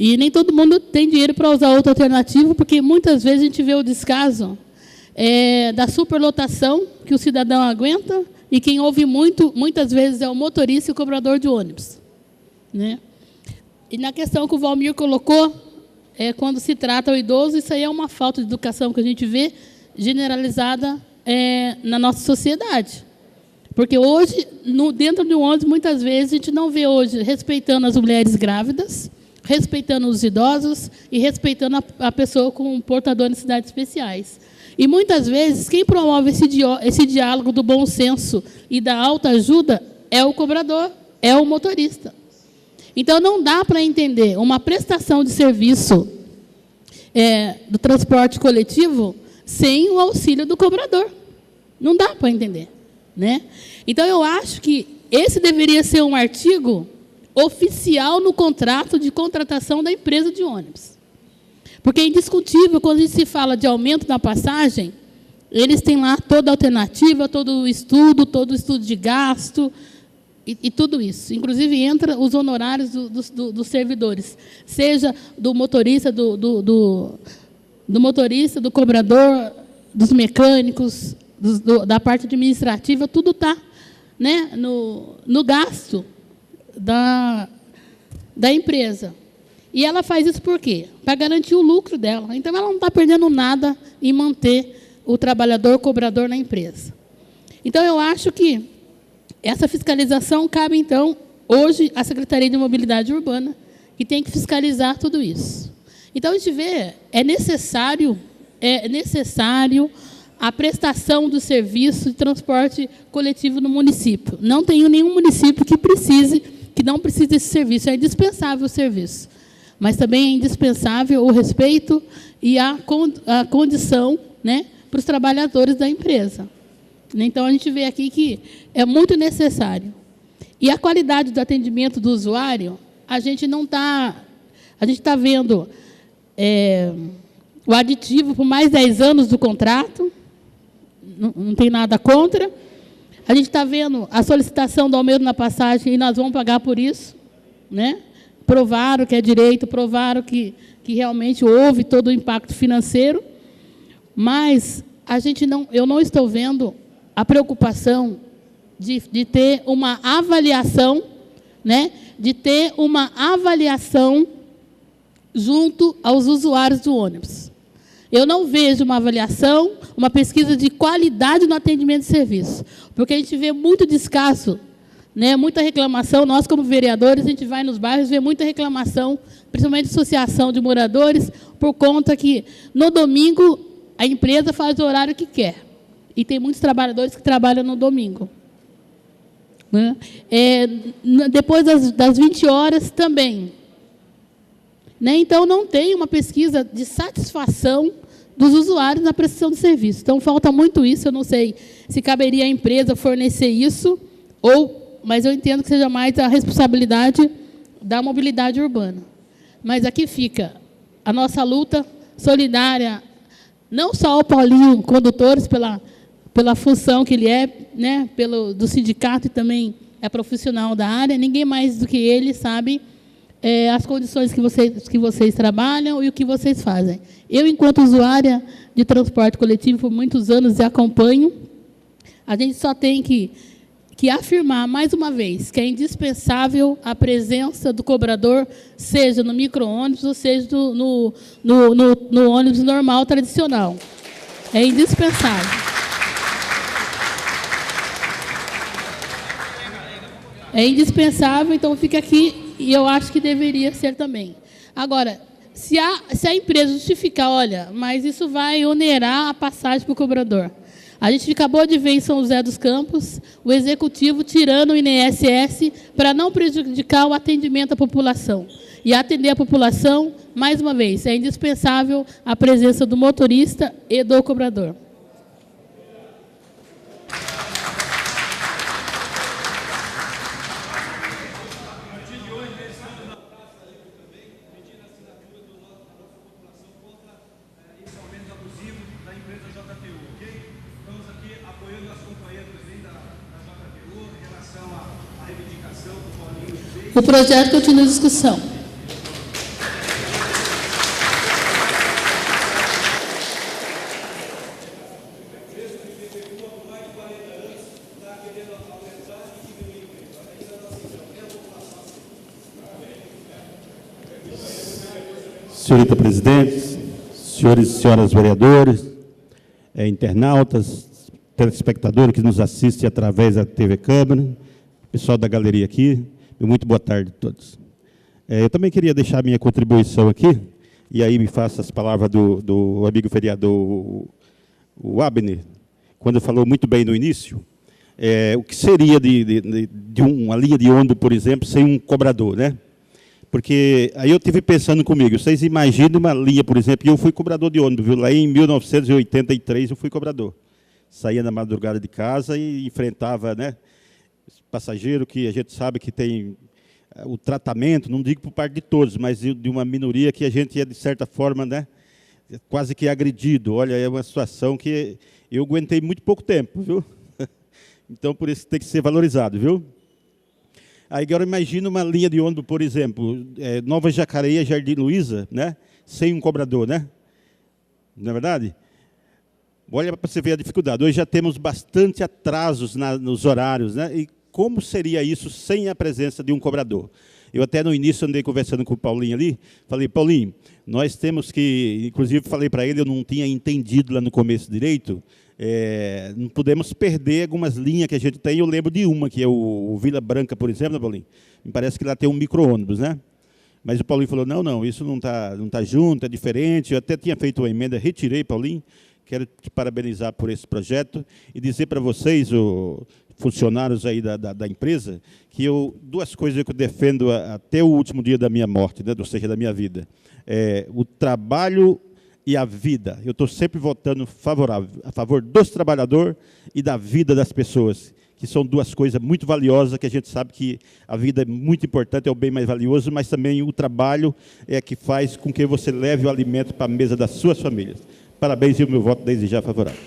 E nem todo mundo tem dinheiro para usar outra alternativa, porque muitas vezes a gente vê o descaso da superlotação que o cidadão aguenta, e quem ouve muitas vezes é o motorista e o cobrador de ônibus. Né? E na questão que o Valmir colocou, quando se trata o idoso, isso aí é uma falta de educação que a gente vê generalizada na nossa sociedade. Porque hoje, dentro de um ônibus, muitas vezes, a gente não vê hoje respeitando as mulheres grávidas, respeitando os idosos e respeitando a pessoa com portador de necessidades especiais. E, muitas vezes, quem promove esse diálogo do bom senso e da autoajuda é o cobrador, é o motorista. Então, não dá para entender uma prestação de serviço do transporte coletivo sem o auxílio do cobrador. Não dá para entender. Né? Então, eu acho que esse deveria ser um artigo oficial no contrato de contratação da empresa de ônibus. Porque é indiscutível, quando a gente se fala de aumento da passagem, eles têm lá toda a alternativa, todo o estudo de gasto e tudo isso. Inclusive, entra os honorários dos servidores, seja do motorista, do motorista, do cobrador, dos mecânicos, da parte administrativa, tudo está, né, no gasto da empresa. E ela faz isso por quê? Para garantir o lucro dela. Então, ela não está perdendo nada em manter o trabalhador cobrador na empresa. Então, eu acho que essa fiscalização cabe, então, hoje, à Secretaria de Mobilidade Urbana, que tem que fiscalizar tudo isso. Então, a gente vê, é necessário a prestação do serviço de transporte coletivo no município. Não tem nenhum município que não precise desse serviço. É indispensável o serviço. Mas também é indispensável o respeito e a condição, né, para os trabalhadores da empresa. Então, a gente vê aqui que é muito necessário. E a qualidade do atendimento do usuário, a gente não está... A gente está vendo o aditivo por mais 10 anos do contrato, não tem nada contra. A gente está vendo a solicitação do aumento na passagem e nós vamos pagar por isso, né? Provaram que é direito, provaram que realmente houve todo o impacto financeiro, mas eu não estou vendo a preocupação de ter uma avaliação, né? De ter uma avaliação junto aos usuários do ônibus. Eu não vejo uma avaliação, uma pesquisa de qualidade no atendimento de serviço, porque a gente vê muito descaso, né, muita reclamação. Nós, como vereadores, a gente vai nos bairros, vê muita reclamação, principalmente associação de moradores, por conta que, no domingo, a empresa faz o horário que quer. E tem muitos trabalhadores que trabalham no domingo. Né? Depois das 20 horas, também. Né? Então, não tem uma pesquisa de satisfação dos usuários na prestação de serviço. Então, falta muito isso. Eu não sei se caberia à empresa fornecer isso, mas eu entendo que seja mais a responsabilidade da mobilidade urbana. Mas aqui fica a nossa luta solidária, não só ao Paulinho Condutores, pela função que ele é, né, do sindicato, e também é profissional da área. Ninguém mais do que ele sabe as condições que vocês trabalham e o que vocês fazem. Eu, enquanto usuária de transporte coletivo por muitos anos e acompanho, a gente só tem que afirmar, mais uma vez, que é indispensável a presença do cobrador, seja no micro-ônibus ou seja no ônibus normal, tradicional. É indispensável. É indispensável, então fica aqui, e eu acho que deveria ser também. Agora, se a empresa justificar, olha, mas isso vai onerar a passagem para o cobrador. A gente acabou de ver em São José dos Campos o executivo tirando o INSS para não prejudicar o atendimento à população. E atender a população, mais uma vez, é indispensável a presença do motorista e do cobrador. O projeto continua em discussão. Senhorita presidente, senhores e senhoras vereadores, internautas, telespectadores que nos assistem através da TV Câmara, pessoal da galeria aqui, muito boa tarde a todos. Eu também queria deixar a minha contribuição aqui, e aí me faço as palavras do amigo vereador, o Abner, quando falou muito bem no início, o que seria de uma linha de ônibus, por exemplo, sem um cobrador, né? Porque aí eu estive pensando comigo, vocês imaginam uma linha, por exemplo, e eu fui cobrador de ônibus, viu? Lá em 1983 eu fui cobrador. Saía na madrugada de casa e enfrentava, né, passageiro que a gente sabe que tem o tratamento, não digo por parte de todos, mas de uma minoria que a gente é, de certa forma, né, quase que agredido. Olha, é uma situação que eu aguentei muito pouco tempo, viu? Então, por isso tem que ser valorizado, viu? Aí, agora, imagina uma linha de ônibus, por exemplo, Nova Jacareí, Jardim Luiza, né, sem um cobrador, né? Não é verdade? Olha para você ver a dificuldade. Hoje já temos bastante atrasos nos horários, né? E como seria isso sem a presença de um cobrador? Eu até no início andei conversando com o Paulinho ali, falei, Paulinho, nós temos que, inclusive falei para ele, eu não tinha entendido lá no começo direito, não podemos perder algumas linhas que a gente tem. Eu lembro de uma, que é o Vila Branca, por exemplo, né, Paulinho? Me parece que lá tem um micro-ônibus, né? Mas o Paulinho falou, não, isso não tá junto, é diferente. Eu até tinha feito uma emenda, retirei, Paulinho. Quero te parabenizar por esse projeto e dizer para vocês, funcionários aí da empresa, que duas coisas que eu defendo até o último dia da minha morte, né, ou seja, da minha vida. O trabalho e a vida. Eu estou sempre votando favorável, a favor dos trabalhadores e da vida das pessoas, que são duas coisas muito valiosas, que a gente sabe que a vida é muito importante, é o bem mais valioso, mas também o trabalho é que faz com que você leve o alimento para a mesa das suas famílias. Parabéns e o meu voto desde já favorável.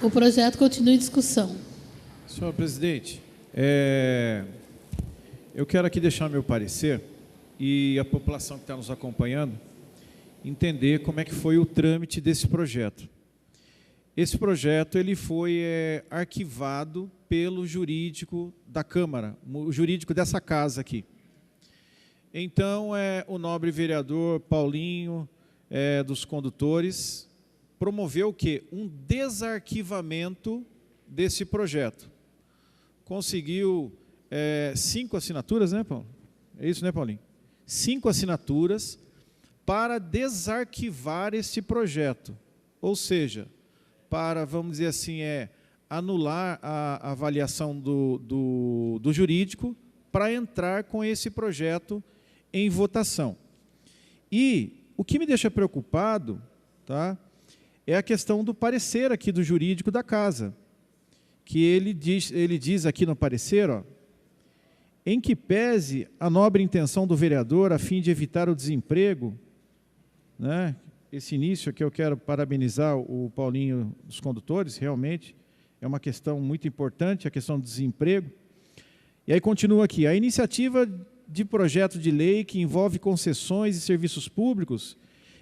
O projeto continua em discussão. Senhor presidente, eu quero aqui deixar meu parecer e a população que está nos acompanhando entender como é que foi o trâmite desse projeto. Esse projeto ele foi arquivado pelo jurídico da Câmara, o jurídico dessa casa aqui. Então, o nobre vereador Paulinho, dos condutores, promoveu o quê? Um desarquivamento desse projeto. Conseguiu 5 assinaturas, né, Paulo? É isso, né, Paulinho? 5 assinaturas para desarquivar esse projeto. Ou seja, para, vamos dizer assim, anular a avaliação do jurídico para entrar com esse projeto em votação. E o que me deixa preocupado, tá, é a questão do parecer aqui do jurídico da casa, que ele diz aqui no parecer, ó, em que pese a nobre intenção do vereador a fim de evitar o desemprego, né, esse início aqui eu quero parabenizar o Paulinho dos condutores, realmente é uma questão muito importante, a questão do desemprego. E aí continua aqui, a iniciativa de projeto de lei que envolve concessões e serviços públicos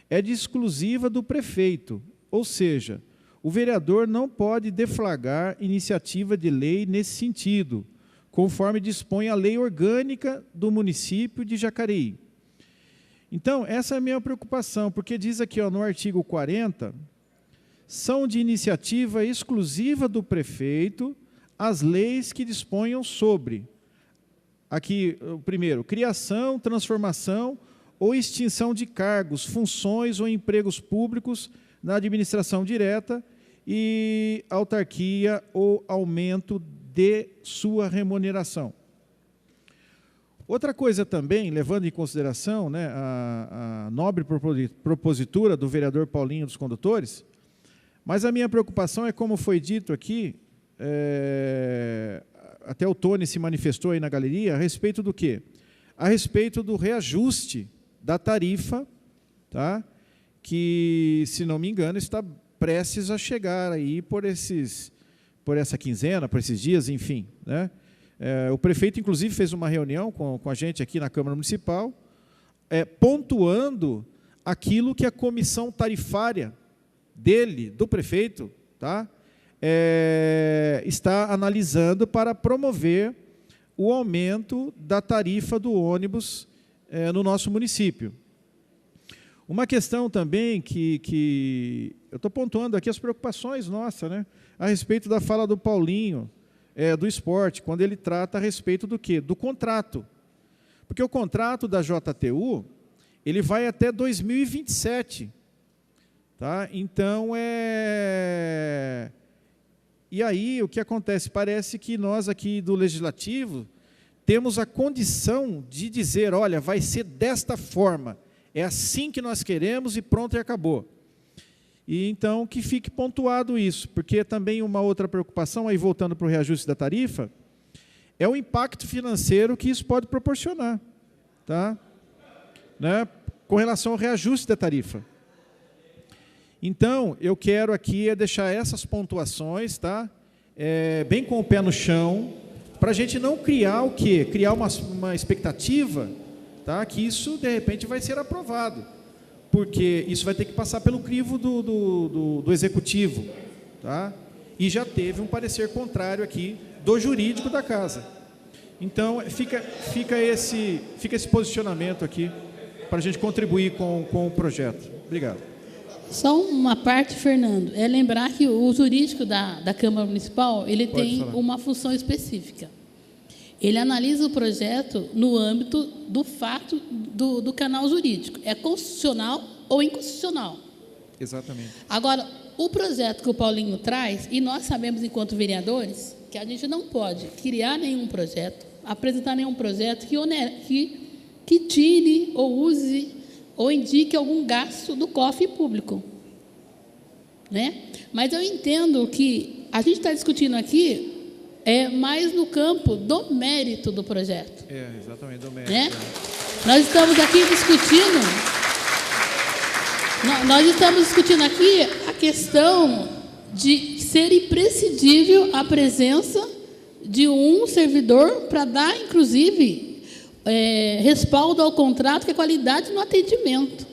é de exclusiva do prefeito, ou seja, o vereador não pode deflagrar iniciativa de lei nesse sentido, conforme dispõe a lei orgânica do município de Jacareí. Então, essa é a minha preocupação, porque diz aqui, ó, no artigo 40, são de iniciativa exclusiva do prefeito as leis que disponham sobre, aqui, o primeiro, criação, transformação ou extinção de cargos, funções ou empregos públicos na administração direta e autarquia ou aumento de sua remuneração. Outra coisa também, levando em consideração, né, a nobre propositura do vereador Paulinho dos condutores, mas a minha preocupação é, como foi dito aqui, até o Tony se manifestou aí na galeria, a respeito do quê? A respeito do reajuste da tarifa, tá? Que, se não me engano, está prestes a chegar aí por essa quinzena, por esses dias, enfim, né? O prefeito, inclusive, fez uma reunião com a gente aqui na Câmara Municipal, pontuando aquilo que a comissão tarifária do prefeito, tá? Está analisando para promover o aumento da tarifa do ônibus no nosso município. Uma questão também que eu estou pontuando aqui as preocupações nossas, né, a respeito da fala do Paulinho, do esporte, quando ele trata a respeito do quê? Do contrato. Porque o contrato da JTU, ele vai até 2027. Tá? Então, E aí, o que acontece? Parece que nós aqui do Legislativo temos a condição de dizer, olha, vai ser desta forma, é assim que nós queremos e pronto, e acabou. E então, que fique pontuado isso, porque também uma outra preocupação, aí voltando para o reajuste da tarifa, é o impacto financeiro que isso pode proporcionar, tá? Né? Com relação ao reajuste da tarifa. Então, eu quero aqui deixar essas pontuações, tá? Bem com o pé no chão, para a gente não criar o quê? Criar uma expectativa, tá? Que isso, de repente, vai ser aprovado, porque isso vai ter que passar pelo crivo do Executivo, tá? E já teve um parecer contrário aqui do jurídico da casa. Então, fica esse posicionamento aqui, para a gente contribuir com o projeto. Obrigado. Só uma parte, Fernando, é lembrar que o jurídico da Câmara Municipal, ele tem uma função específica. Ele analisa o projeto no âmbito do fato do canal jurídico. É constitucional ou inconstitucional. Exatamente. Agora, o projeto que o Paulinho traz, e nós sabemos, enquanto vereadores, que a gente não pode criar nenhum projeto, apresentar nenhum projeto que que tire ou use ou indique algum gasto do cofre público, né? Mas eu entendo que a gente está discutindo aqui mais no campo do mérito do projeto. Exatamente, do mérito. Né? Nós estamos aqui discutindo aqui a questão de ser imprescindível a presença de um servidor para dar, inclusive, respaldo ao contrato, que é qualidade no atendimento.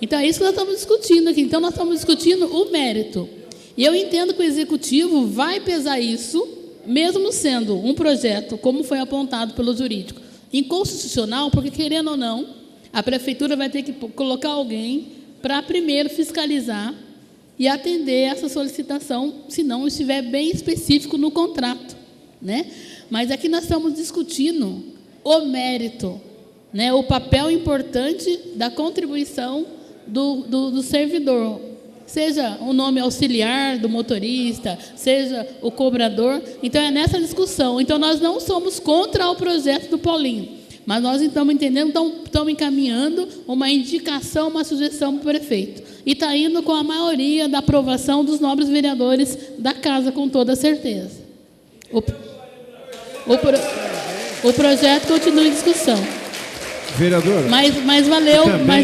Então, é isso que nós estamos discutindo aqui. Então, nós estamos discutindo o mérito. E eu entendo que o Executivo vai pesar isso, mesmo sendo um projeto, como foi apontado pelo jurídico, inconstitucional, porque, querendo ou não, a Prefeitura vai ter que colocar alguém para, primeiro, fiscalizar e atender essa solicitação, se não estiver bem específico no contrato, né? Mas aqui nós estamos discutindo o mérito, né? O papel importante da contribuição do servidor, seja o nome auxiliar do motorista, seja o cobrador. Então, é nessa discussão. Então, nós não somos contra o projeto do Paulinho, mas nós estamos entendendo, estamos encaminhando uma indicação, uma sugestão para o prefeito. E está indo com a maioria da aprovação dos nobres vereadores da casa, com toda certeza. O projeto continua em discussão. Vereador. Mas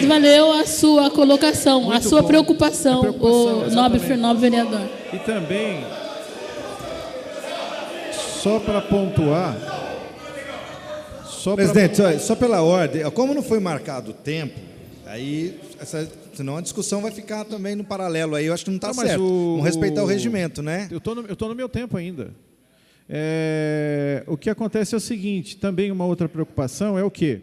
valeu a sua colocação, a sua preocupação, o nobre vereador. E também, só para pontuar... Presidente, só pela ordem, como não foi marcado o tempo, aí, senão a discussão vai ficar também no paralelo. Aí eu acho que não está certo. Vamos respeitar o regimento, né? Eu tô no meu tempo ainda. O que acontece é o seguinte, também uma outra preocupação é o quê?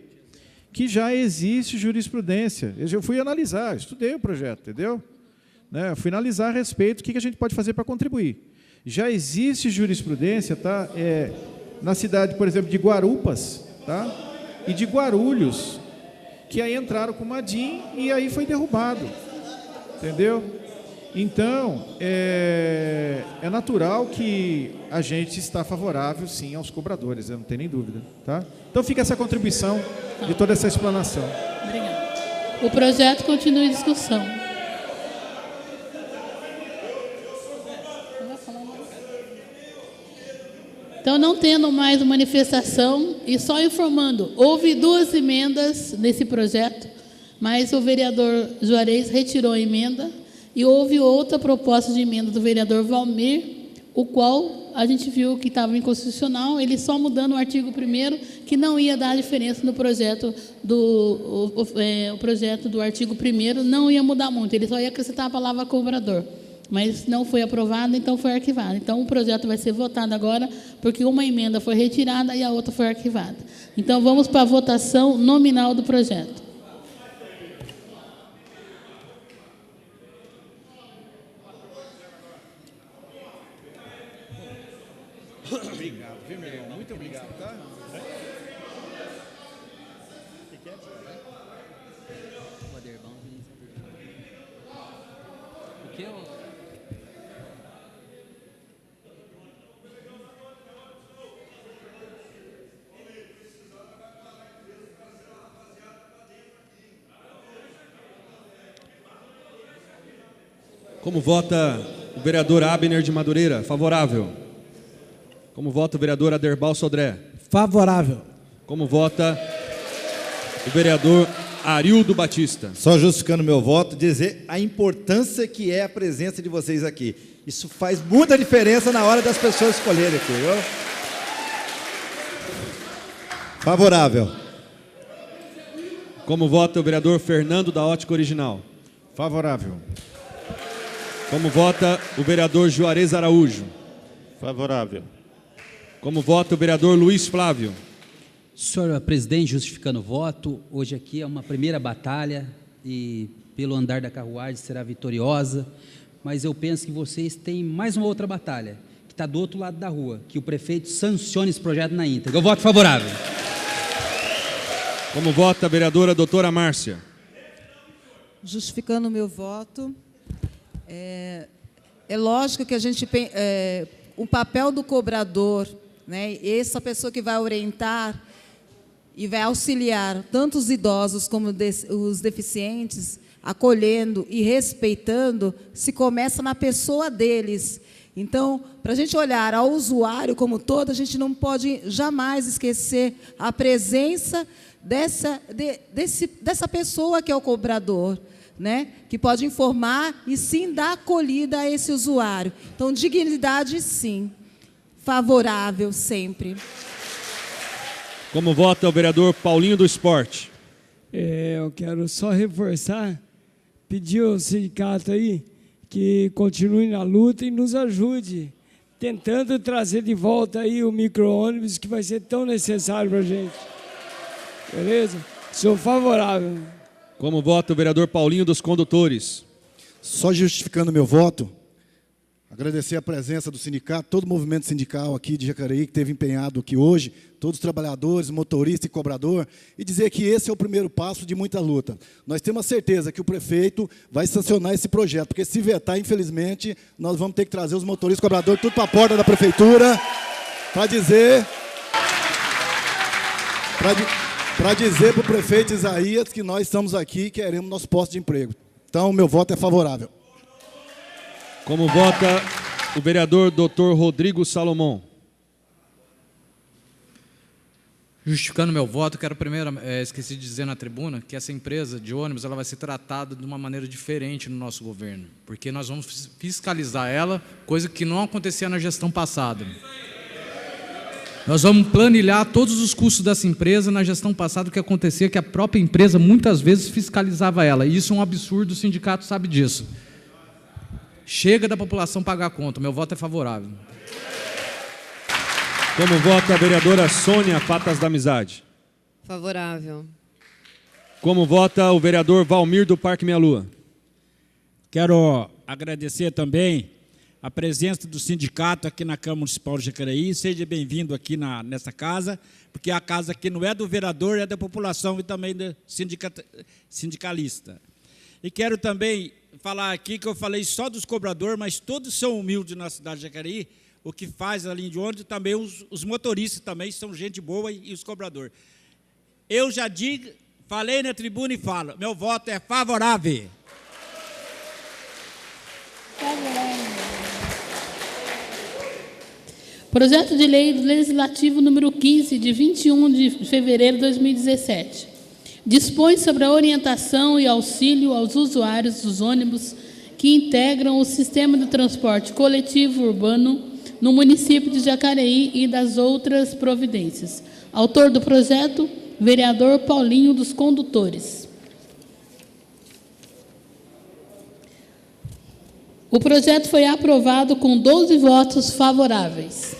Que já existe jurisprudência. Eu fui analisar, estudei o projeto, entendeu? Né? Fui analisar a respeito do que a gente pode fazer para contribuir. Já existe jurisprudência, tá? Na cidade, por exemplo, de Guarupas, tá? E de Guarulhos, que aí entraram com uma DIN e aí foi derrubado, entendeu? Então, é natural que a gente está favorável, sim, aos cobradores, eu não tenho nem dúvida, tá? Então fica essa contribuição de toda essa explanação. Obrigada. O projeto continua em discussão. Então, não tendo mais manifestação, e só informando, houve 2 emendas nesse projeto, mas o vereador Juarez retirou a emenda, e houve outra proposta de emenda do vereador Valmir, o qual a gente viu que estava inconstitucional, ele só mudando o artigo 1º, que não ia dar diferença no projeto o projeto do artigo 1º, não ia mudar muito, ele só ia acrescentar a palavra cobrador. Mas não foi aprovado, então foi arquivado. Então, o projeto vai ser votado agora, porque uma emenda foi retirada e a outra foi arquivada. Então, vamos para a votação nominal do projeto. Obrigado, viu, meu irmão? Muito obrigado, tá? Como vota o vereador Abner de Madureira? Favorável. Como vota o vereador Aderbal Sodré? Favorável. Como vota o vereador Arildo Batista? Só justificando meu voto, dizer a importância que é a presença de vocês aqui. Isso faz muita diferença na hora das pessoas escolherem aqui, viu? Favorável. Como vota o vereador Fernando da Ótica Original? Favorável. Como vota o vereador Juarez Araújo? Favorável. Como vota o vereador Luiz Flávio? Senhor presidente, justificando o voto, hoje aqui é uma primeira batalha e pelo andar da carruagem será vitoriosa, mas eu penso que vocês têm mais uma outra batalha, que está do outro lado da rua, que o prefeito sancione esse projeto na íntegra. Eu voto favorável. Como vota a vereadora doutora Márcia? Justificando o meu voto, é lógico que a gente o papel do cobrador, né, essa pessoa que vai orientar e vai auxiliar tanto os idosos como os deficientes, acolhendo e respeitando, se começa na pessoa deles. Então, para a gente olhar ao usuário como todo, a gente não pode jamais esquecer a presença dessa pessoa que é o cobrador, né? Que pode informar e, sim, dar acolhida a esse usuário. Então, dignidade, sim. Favorável, sempre. Como vota o vereador Paulinho do Esporte? Eu quero só reforçar, pedir ao sindicato aí que continue na luta e nos ajude, tentando trazer de volta aí o micro-ônibus que vai ser tão necessário para a gente. Beleza? Sou favorável. Como vota o vereador Paulinho dos Condutores? Só justificando meu voto, agradecer a presença do sindicato, todo o movimento sindical aqui de Jacareí, que esteve empenhado aqui hoje, todos os trabalhadores, motorista e cobrador, e dizer que esse é o primeiro passo de muita luta. Nós temos a certeza que o prefeito vai sancionar esse projeto, porque se vetar, infelizmente, nós vamos ter que trazer os motoristas e cobradores tudo para a porta da prefeitura, para dizer para o prefeito Isaías que nós estamos aqui e queremos nosso posto de emprego. Então, meu voto é favorável. Como vota o vereador Dr. Rodrigo Salomão? Justificando meu voto, quero primeiro, esqueci de dizer na tribuna, que essa empresa de ônibus ela vai ser tratada de uma maneira diferente no nosso governo, porque nós vamos fiscalizar ela, coisa que não acontecia na gestão passada. Nós vamos planilhar todos os custos dessa empresa. Na gestão passada, o que acontecia é que a própria empresa, muitas vezes, fiscalizava ela, e isso é um absurdo, o sindicato sabe disso. Chega da população pagar a conta, meu voto é favorável. Como vota a vereadora Sônia Patas da Amizade? Favorável. Como vota o vereador Valmir do Parque Meia Lua? Quero agradecer também a presença do sindicato aqui na Câmara Municipal de Jacareí. Seja bem-vindo aqui nessa casa, porque a casa aqui não é do vereador, é da população e também do sindicalista. E quero também falar aqui que eu falei só dos cobradores, mas todos são humildes na cidade de Jacareí. O que faz a linha de ônibus, também os motoristas também são gente boa e os cobradores. Eu já digo, falei na tribuna e falo, meu voto é favorável. Projeto de Lei Legislativo número 15, de 21 de fevereiro de 2017. Dispõe sobre a orientação e auxílio aos usuários dos ônibus que integram o sistema de transporte coletivo urbano no município de Jacareí e das outras providências. Autor do projeto, vereador Paulinho dos Condutores. O projeto foi aprovado com 12 votos favoráveis.